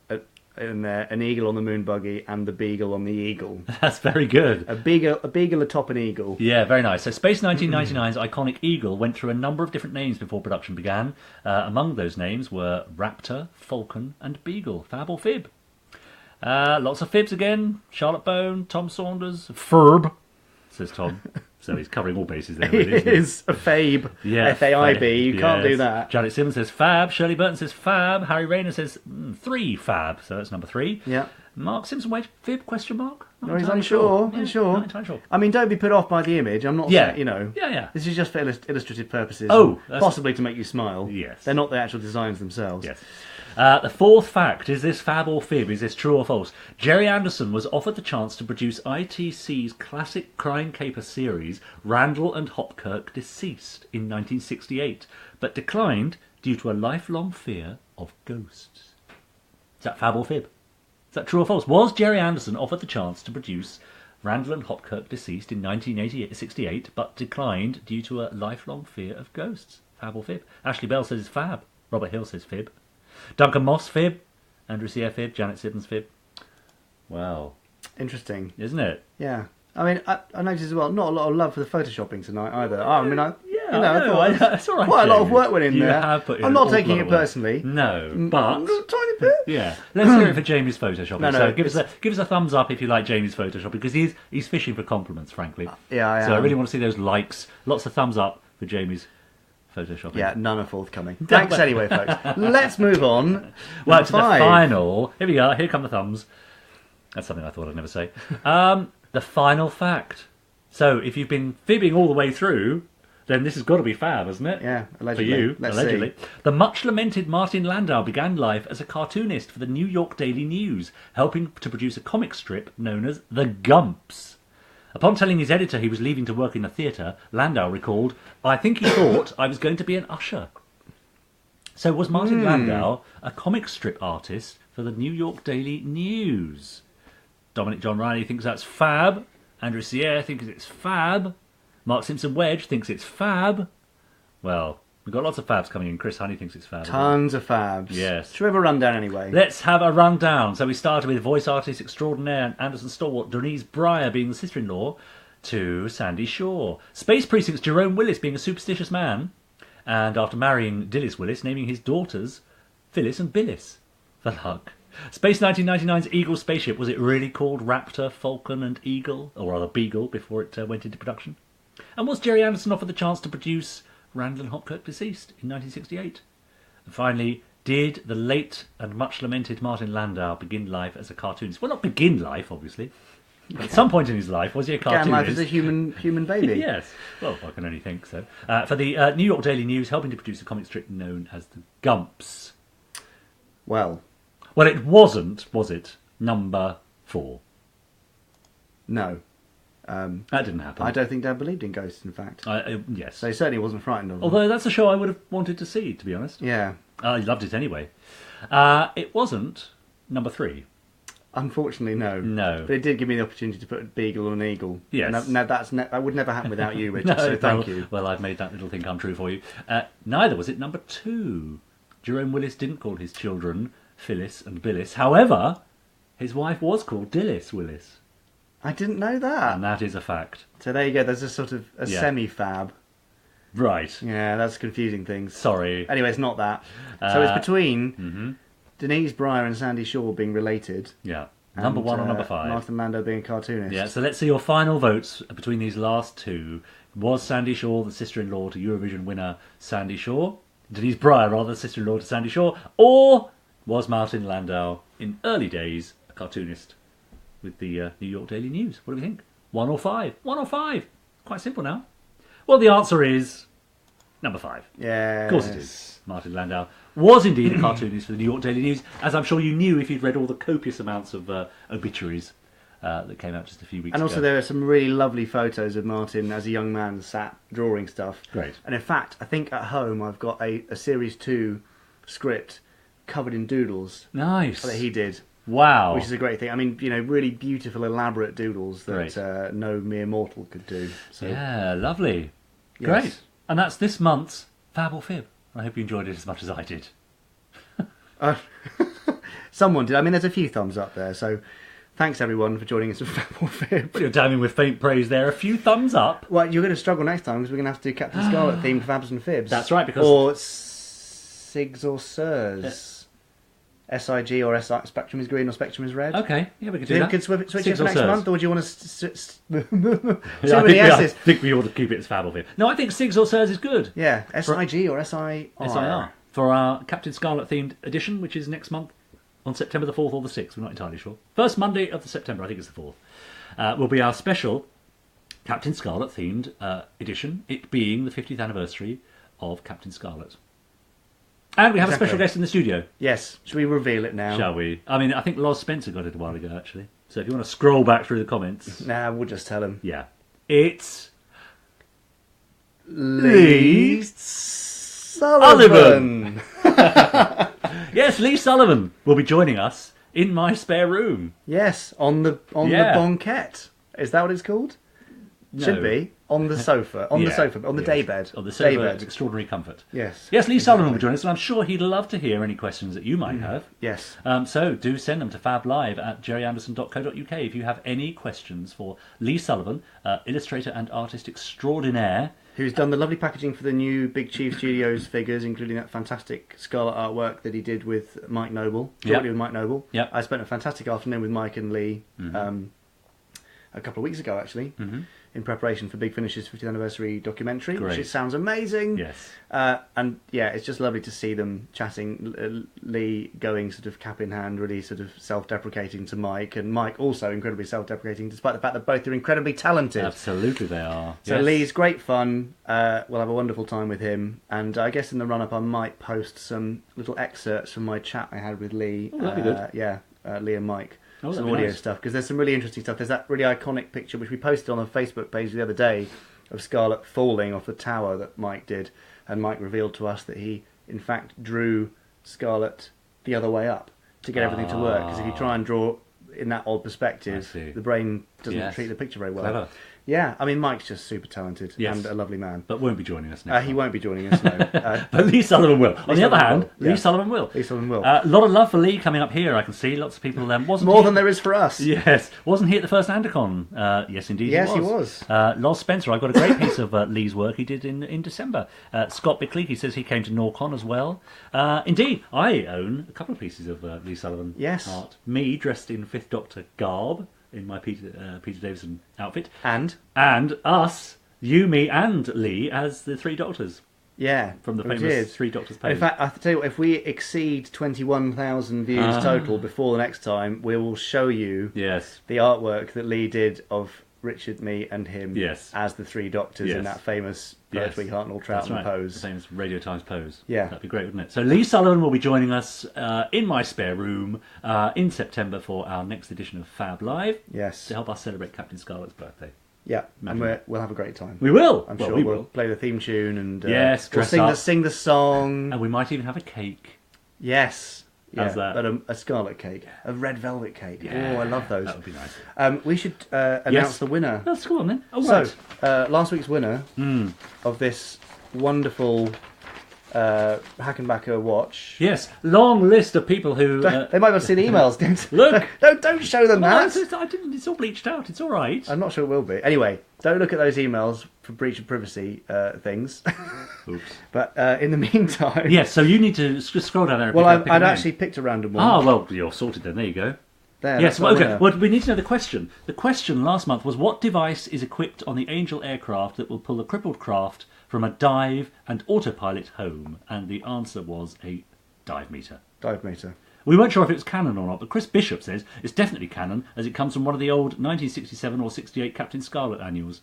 in there, an eagle on the moon buggy, and the beagle on the eagle. That's very good. A beagle atop an eagle. Yeah, very nice. So Space 1999's iconic Eagle went through a number of different names before production began. Among those names were Raptor, Falcon, and Beagle. Fab or fib? Lots of fibs again. Charlotte Bone, Tom Saunders, Ferb, says Tom. So he's covering all bases there, really, isn't he? It is a FAB. Yeah, FAIB. You can't do that. Janet Simmons says fab. Shirley Burton says fab. Harry Rayner says 3 fab. So that's number 3. Yeah. Mark Simpson, wait, fib, question mark? No, he's unsure. Yeah, not entirely sure. I mean, don't be put off by the image. I'm not saying, Yeah. This is just for illustrative purposes. Oh. Possibly to make you smile. Yes. They're not the actual designs themselves. Yes. The 4th fact, is this fab or fib? Is this true or false? Gerry Anderson was offered the chance to produce ITC's classic crime caper series, Randall and Hopkirk Deceased, in 1968, but declined due to a lifelong fear of ghosts. Is that fab or fib? Is that true or false? Was Gerry Anderson offered the chance to produce Randall and Hopkirk Deceased in 1968, but declined due to a lifelong fear of ghosts? Fab or fib? Ashley Bell says fab. Robert Hill says fib. Duncan Moss, fib. Andrew C. F. fib. Janet Sibbons, fib. Wow. Interesting. Isn't it? Yeah. I mean, I noticed as well, not a lot of love for the photoshopping tonight either. That's all right, quite a lot of work went in there. Have put in I'm not taking it personally. No, but a tiny bit. Yeah. Let's hear it for Jamie's photoshopping. No, so give us a thumbs up if you like Jamie's photoshopping, because he's fishing for compliments, frankly. Yeah, I am. So I really want to see those likes. Lots of thumbs up for Jamie's photoshopping. Yeah, none are forthcoming. Thanks anyway, folks. Let's move on. Well, to the final. Here we are. Here come the thumbs. That's something I thought I'd never say. The final fact. So if you've been fibbing all the way through, then this has got to be fab, hasn't it? Yeah, For allegedly. you, Let's allegedly. see. The much-lamented Martin Landau began life as a cartoonist for the New York Daily News, helping to produce a comic strip known as The Gumps. Upon telling his editor he was leaving to work in the theatre, Landau recalled, "I think he thought I was going to be an usher." So was Martin Landau a comic strip artist for the New York Daily News? Dominic John Riley thinks that's fab. Andrew Sierre thinks it's fab. Mark Simpson-Wedge thinks it's fab. Well, we've got lots of fabs coming in. Chris Honey thinks it's fab. Tons of fabs. Yes. Should we have a rundown anyway? Let's have a rundown. So we started with voice artist extraordinaire Anderson Stalwart, Denise Breyer being the sister-in-law to Sandy Shaw. Space Precinct's Jerome Willis being a superstitious man, and after marrying Dilys Willis, naming his daughters Phyllis and Billis for luck. Space 1999's Eagle spaceship, was it really called Raptor, Falcon and Eagle? Or rather Beagle, before it went into production? And was Gerry Anderson offered the chance to produce Randall and Hopkirk Deceased in 1968? And finally, did the late and much lamented Martin Landau begin life as a cartoonist? Well, not begin life, obviously. At some point in his life, was he a cartoonist? Began life as a human baby. Yes. Well, I can only think so. For the New York Daily News, helping to produce a comic strip known as The Gumps. Well, It wasn't, was it, number 4? no. That didn't happen. I don't think Dad believed in ghosts, in fact. Yes. So he certainly wasn't frightened of them. Although that's a show I would have wanted to see, to be honest. Yeah. I loved it anyway. It wasn't number 3. Unfortunately, no. No. But it did give me the opportunity to put a beagle on an eagle. Yes. And that would never happen without you, Richard, so thank you. Well, I've made that little thing come true for you. Neither was it number 2. Jerome Willis didn't call his children Phyllis and Billis. However, his wife was called Dilys Willis. I didn't know that. And that is a fact. So there you go, there's a sort of a semi-fab. Right. Yeah, that's confusing things. Sorry. Anyway, it's not that. So it's between Denise Breyer and Sandy Shaw being related. Yeah. Number 1 or number 5. Martin Landau being a cartoonist. Yeah, so let's see your final votes between these last two. Was Sandy Shaw the sister-in-law to Eurovision winner Sandy Shaw? Denise Breyer, rather, sister-in-law to Sandy Shaw? Or was Martin Landau, in early days, a cartoonist with the New York Daily News? What do we think? 1 or 5? 1 or 5? Quite simple now. Well, the answer is number 5. Yeah. Of course it is. Martin Landau was indeed a cartoonist for the New York Daily News, as I'm sure you knew if you'd read all the copious amounts of obituaries that came out just a few weeks ago. And also there are some really lovely photos of Martin as a young man sat drawing stuff. Great. And in fact, I think at home I've got a Series 2 script covered in doodles Nice. that he did. Wow. Which is a great thing. I mean, really beautiful, elaborate doodles Great. that no mere mortal could do. So, Yeah, lovely. yes. Great. And that's this month's Fab or Fib. I hope you enjoyed it as much as I did. Someone did. I mean, there's a few thumbs up there. So thanks everyone for joining us for Fab or Fib. But you're damning with faint praise there. A few thumbs up. Well, you're going to struggle next time because we're going to have to do Captain Scarlet themed Fabs and Fibs. That's right, because... Or SIGs or SIRS. SIG or SI, Spectrum is green or Spectrum is red. Okay, yeah, we could do Do you that. can switch it SIGs for or next SIRS? month, or do you want to Yeah, I think we ought to keep it as Fab or Fib. No, I think SIGs or SIRS is good. Yeah, SIG or SIR. SIR. For our Captain Scarlet themed edition, which is next month on September the 4th or the 6th, we're not entirely sure. First Monday of the September, I think it's the 4th, will be our special Captain Scarlet themed edition, it being the 50th anniversary of Captain Scarlet. And we have a special guest in the studio. Yes. Should we reveal it now? Shall we? I mean, I think Loz Spencer got it a while ago, actually. So if you want to scroll back through the comments... Nah, we'll just tell him. Yeah. It's... Lee Sullivan. Yes, Lee Sullivan will be joining us in my spare room. Yes, on the banquette. Is that what it's called? No. Should be. On the sofa. On the daybed. On the sofa daybed. of extraordinary comfort. Yes. Yes, Lee Sullivan will join us, and I'm sure he'd love to hear any questions that you might have. Yes. So do send them to fablive@gerryanderson.co.uk if you have any questions for Lee Sullivan, illustrator and artist extraordinaire. Who's done the lovely packaging for the new Big Chief Studios figures, including that fantastic Scarlet artwork that he did with Mike Noble. Jointly with Mike Noble. Yep. I spent a fantastic afternoon with Mike and Lee a couple of weeks ago, actually. in preparation for Big Finish's 50th anniversary documentary, Great. which sounds amazing. Yes. And yeah, it's just lovely to see them chatting. Lee going sort of cap in hand, really sort of self-deprecating to Mike, and Mike also incredibly self-deprecating, despite the fact that both are incredibly talented. Absolutely, they are. So Yes. Lee's great fun. We'll have a wonderful time with him, and I guess in the run-up I might post some little excerpts from my chat I had with Lee. Oh, that'd be good. Yeah, Lee and Mike. Oh, Some that'd be audio nice. stuff, because there's some really interesting stuff. There's that really iconic picture which we posted on the Facebook page the other day of Scarlet falling off the tower that Mike did, and Mike revealed to us that he in fact drew Scarlet the other way up to get everything to work, because if you try and draw in that odd perspective, I see. the brain doesn't Yes. treat the picture very well. Clever. Yeah, I mean, Mike's just super talented Yes. and a lovely man. But won't be joining us next He time. won't be joining us, no. But Lee Sullivan will. On the other Sullivan hand, will, yeah. Lee Sullivan will. Lee Sullivan will. A lot of love for Lee coming up here, I can see. Lots of people... wasn't More he- than there is for us. Yes. Wasn't he at the first Andacon? Yes, indeed Yes, he he was. was. Loz Spencer, I got a great piece of Lee's work he did in December. Scott Bickley, he says he came to Norcon as well. Indeed, I own a couple of pieces of Lee Sullivan Yes. art. Me, dressed in Fifth Doctor garb, in my Peter Davison outfit. And? And us, you, me, and Lee as the Three Doctors Yeah. from the we famous did. Three Doctors page. In fact, I have to tell you what, if we exceed 21,000 views total before the next time, we will show you Yes. the artwork that Lee did of Richard, me, and him Yes. as the Three Doctors Yes. in that famous Yes. Pertwee, Hartnell, That's Troughton right. pose. The famous Radio Times pose. Yeah. That'd be great, wouldn't it? So Lee Sullivan will be joining us in my spare room in September for our next edition of Fab Live Yes. to help us celebrate Captain Scarlet's birthday. Yeah, and Imagine. we'll have a great time. We will. I'm Well, sure we we'll will. play the theme tune and Yes, we'll dress sing up. the song. And we might even have a cake. Yes. Yeah, How's that? but a scarlet cake, a red velvet cake. Yeah. Oh, I love those. That would be nice. We should announce Yes. the winner. Let's go on then. Oh, So, right. last week's winner of this wonderful Hackenbacker watch. Yes, long list of people who... They might not see the emails. Look. Don't show them Well, that. I didn't, it's all bleached out. It's all right. I'm not sure it will be. Anyway, don't look at those emails for breach of privacy things. Oops. But in the meantime... Yes, so you need to scroll down there and Well, pick a I'd name. actually picked a random one. Ah, well, you're sorted then. There you go. There, Yes, that's well, our okay. winner. Well, we need to know the question. The question last month was, what device is equipped on the Angel aircraft that will pull a crippled craft from a dive and autopilot home? And the answer was a dive meter. Dive meter. We weren't sure if it was canon or not, but Chris Bishop says it's definitely canon, as it comes from one of the old 1967 or 68 Captain Scarlet annuals.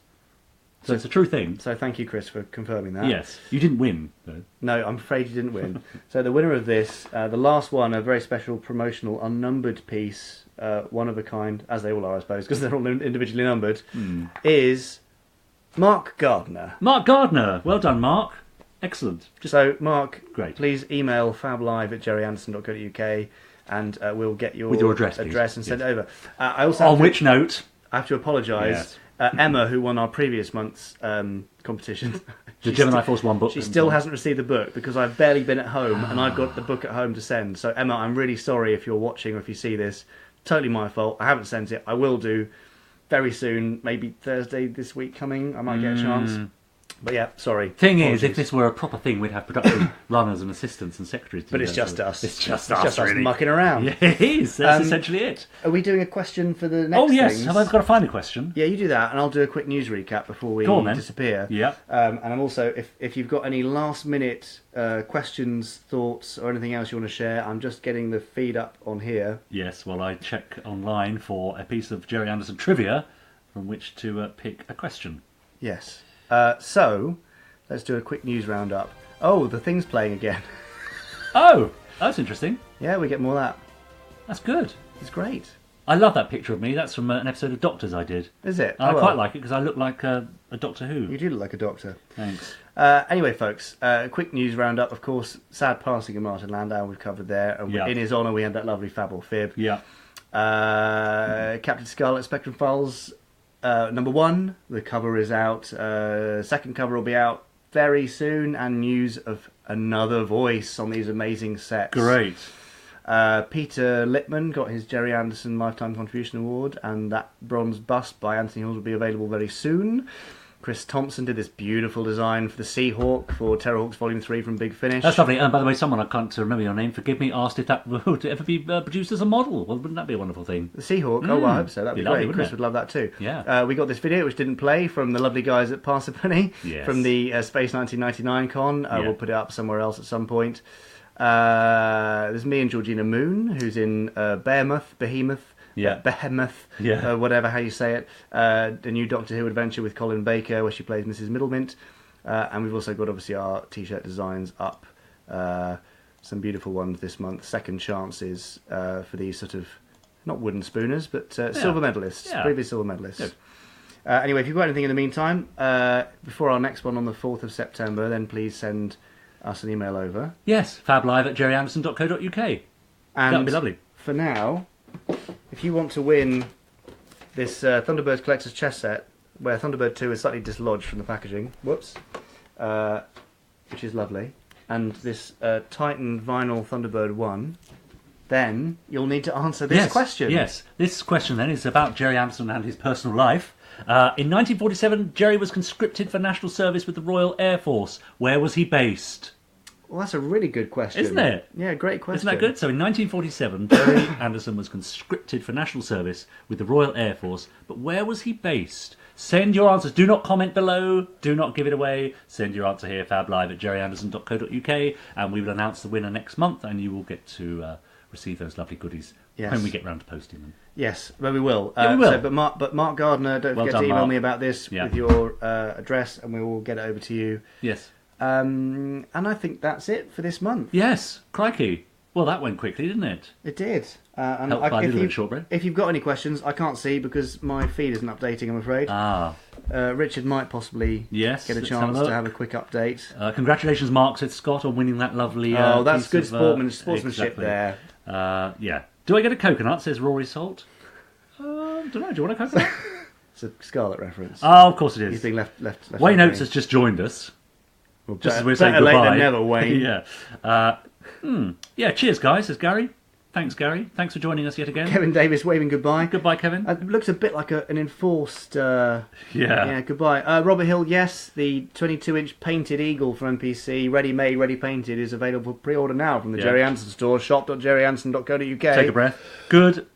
So it's a true thing. So thank you, Chris, for confirming that. Yes. You didn't win, though. No, I'm afraid you didn't win. So the winner of this, the last one, a very special promotional unnumbered piece, one of a kind, as they all are, I suppose, because they're all individually numbered, is Mark Gardner. Mark Gardner. Well done, Mark. Excellent. Just So, Mark, Great. please email fablive@gerryanderson.co.uk and we'll get your, With your address, please. and send Yes. it over. I also have on to, which note... I have to apologise. Yes. Emma, who won our previous month's competition, The Gemini Force One book. she still hasn't received the book because I've barely been at home and I've got the book at home to send. So, Emma, I'm really sorry if you're watching or if you see this. Totally my fault. I haven't sent it. I will do very soon, maybe Thursday this week coming. I might get a chance. But yeah, sorry. Thing is, if Apologies. this were a proper thing, we'd have production runners and assistants and secretaries. To But do it's that, just so us. It's just It's us, just us really. mucking around. Yeah, it is. That's essentially it. Are we doing a question for the next Oh yes, things? have I got to find a question? Yeah, you do that, and I'll do a quick news recap before we Go on, then. disappear. Yeah. And I'm also, if you've got any last-minute questions, thoughts, or anything else you want to share, I'm just getting the feed up on here. Yes. Well, I check online for a piece of Gerry Anderson trivia from which to pick a question. Yes. So, let's do a quick news roundup. Oh, the thing's playing again. Oh, that's interesting. Yeah, we get more of that. That's good. It's great. I love that picture of me. That's from an episode of Doctors I did. Is it? And I Oh, quite well, like it because I look like a Doctor Who. You do look like a doctor. Thanks. Anyway, folks, quick news roundup. Of course, sad passing of Martin Landau we've covered there. And Yeah. in his honour, we had that lovely Fab or Fib. Yeah. Captain Scarlet Spectrum Files #1. The cover is out. Second cover will be out very soon. And news of another voice on these amazing sets. Great. Peter Littman got his Gerry Anderson Lifetime Contribution Award, and that bronze bust by Anthony Halls will be available very soon. Chris Thompson did this beautiful design for the Seahawk for Terrahawks Volume 3 from Big Finish. That's lovely. And by the way, someone, I can't remember your name, forgive me, asked if that would ever be produced as a model. Well, wouldn't that be a wonderful thing? The Seahawk? Oh, well, I hope so. That'd be Lovely, great. Chris it? would love that too. Yeah. We got this video, which didn't play, from the lovely guys at Parsippany, Yes. from the Space 1999 con. Yeah. We'll put it up somewhere else at some point. There's me and Georgina Moon, who's in Behemoth, Yeah. whatever how you say it. The new Doctor Who adventure with Colin Baker, where she plays Mrs. Middlemint. And we've also got, obviously, our T-shirt designs up. Some beautiful ones this month. Second chances for these sort of, not wooden spooners, but silver medalists, previous silver medalists. Good. Anyway, if you've got anything in the meantime, before our next one on the 4th of September, then please send us an email over. Yes, fablive@gerryanderson.co.uk. And that'd be lovely. For now, if you want to win this Thunderbird Collector's chess set, where Thunderbird 2 is slightly dislodged from the packaging, which is lovely, and this Titan vinyl Thunderbird 1, then you'll need to answer this question. Yes, this question then is about Gerry Anderson and his personal life. In 1947, Gerry was conscripted for national service with the Royal Air Force. Where was he based? Well, that's a really good question. Isn't it? Yeah, great question. Isn't that good? So in 1947, Gerry Anderson was conscripted for national service with the Royal Air Force. But where was he based? Send your answers. Do not comment below. Do not give it away. Send your answer here, fablive@gerryanderson.co.uk, and we will announce the winner next month, and you will get to receive those lovely goodies when we get round to posting them. Yes, well, we will. Yeah, we will. But Mark Gardner, don't forget to email me about this with your address, and we will get it over to you. Yes. And I think that's it for this month. Yes, crikey. Well, that went quickly, didn't it? It did. And Helped by a little bit of shortbread. If you've got any questions, I can't see because my feed isn't updating, I'm afraid. Richard might possibly get a chance to have a quick update. Congratulations, Mark, said Scott, on winning that lovely that's piece good of, sportsmanship there. Yeah. Do I get a coconut, says Rory Salt? Don't know, do you want a coconut? It's a Scarlet reference. Oh, of course it is. He's being left Wayne Oates has just joined us. Well, Just as we're saying better goodbye. late than never, Wayne. Yeah, cheers, guys, says Gary. Thanks, Gary. Thanks for joining us yet again. Kevin Davis waving goodbye. Goodbye, Kevin. It looks a bit like an enforced... Yeah, goodbye. Robert Hill, yes, the 22-inch painted eagle from MPC, ready-made, ready-painted, is available for pre-order now from the Gerry Anderson store, shop.gerryanderson.co.uk. Take a breath. Good.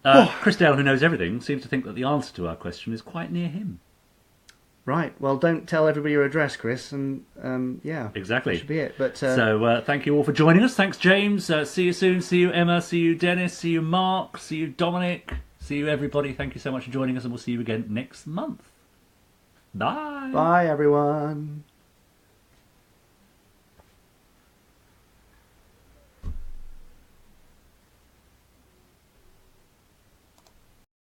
Chris Dale, who knows everything, seems to think that the answer to our question is quite near him. Right, well, don't tell everybody your address, Chris, and Exactly. That should be it. But so thank you all for joining us. Thanks, James. See you soon. See you, Emma. See you, Dennis. See you, Mark. See you, Dominic. See you, everybody. Thank you so much for joining us, and we'll see you again next month. Bye. Bye, everyone.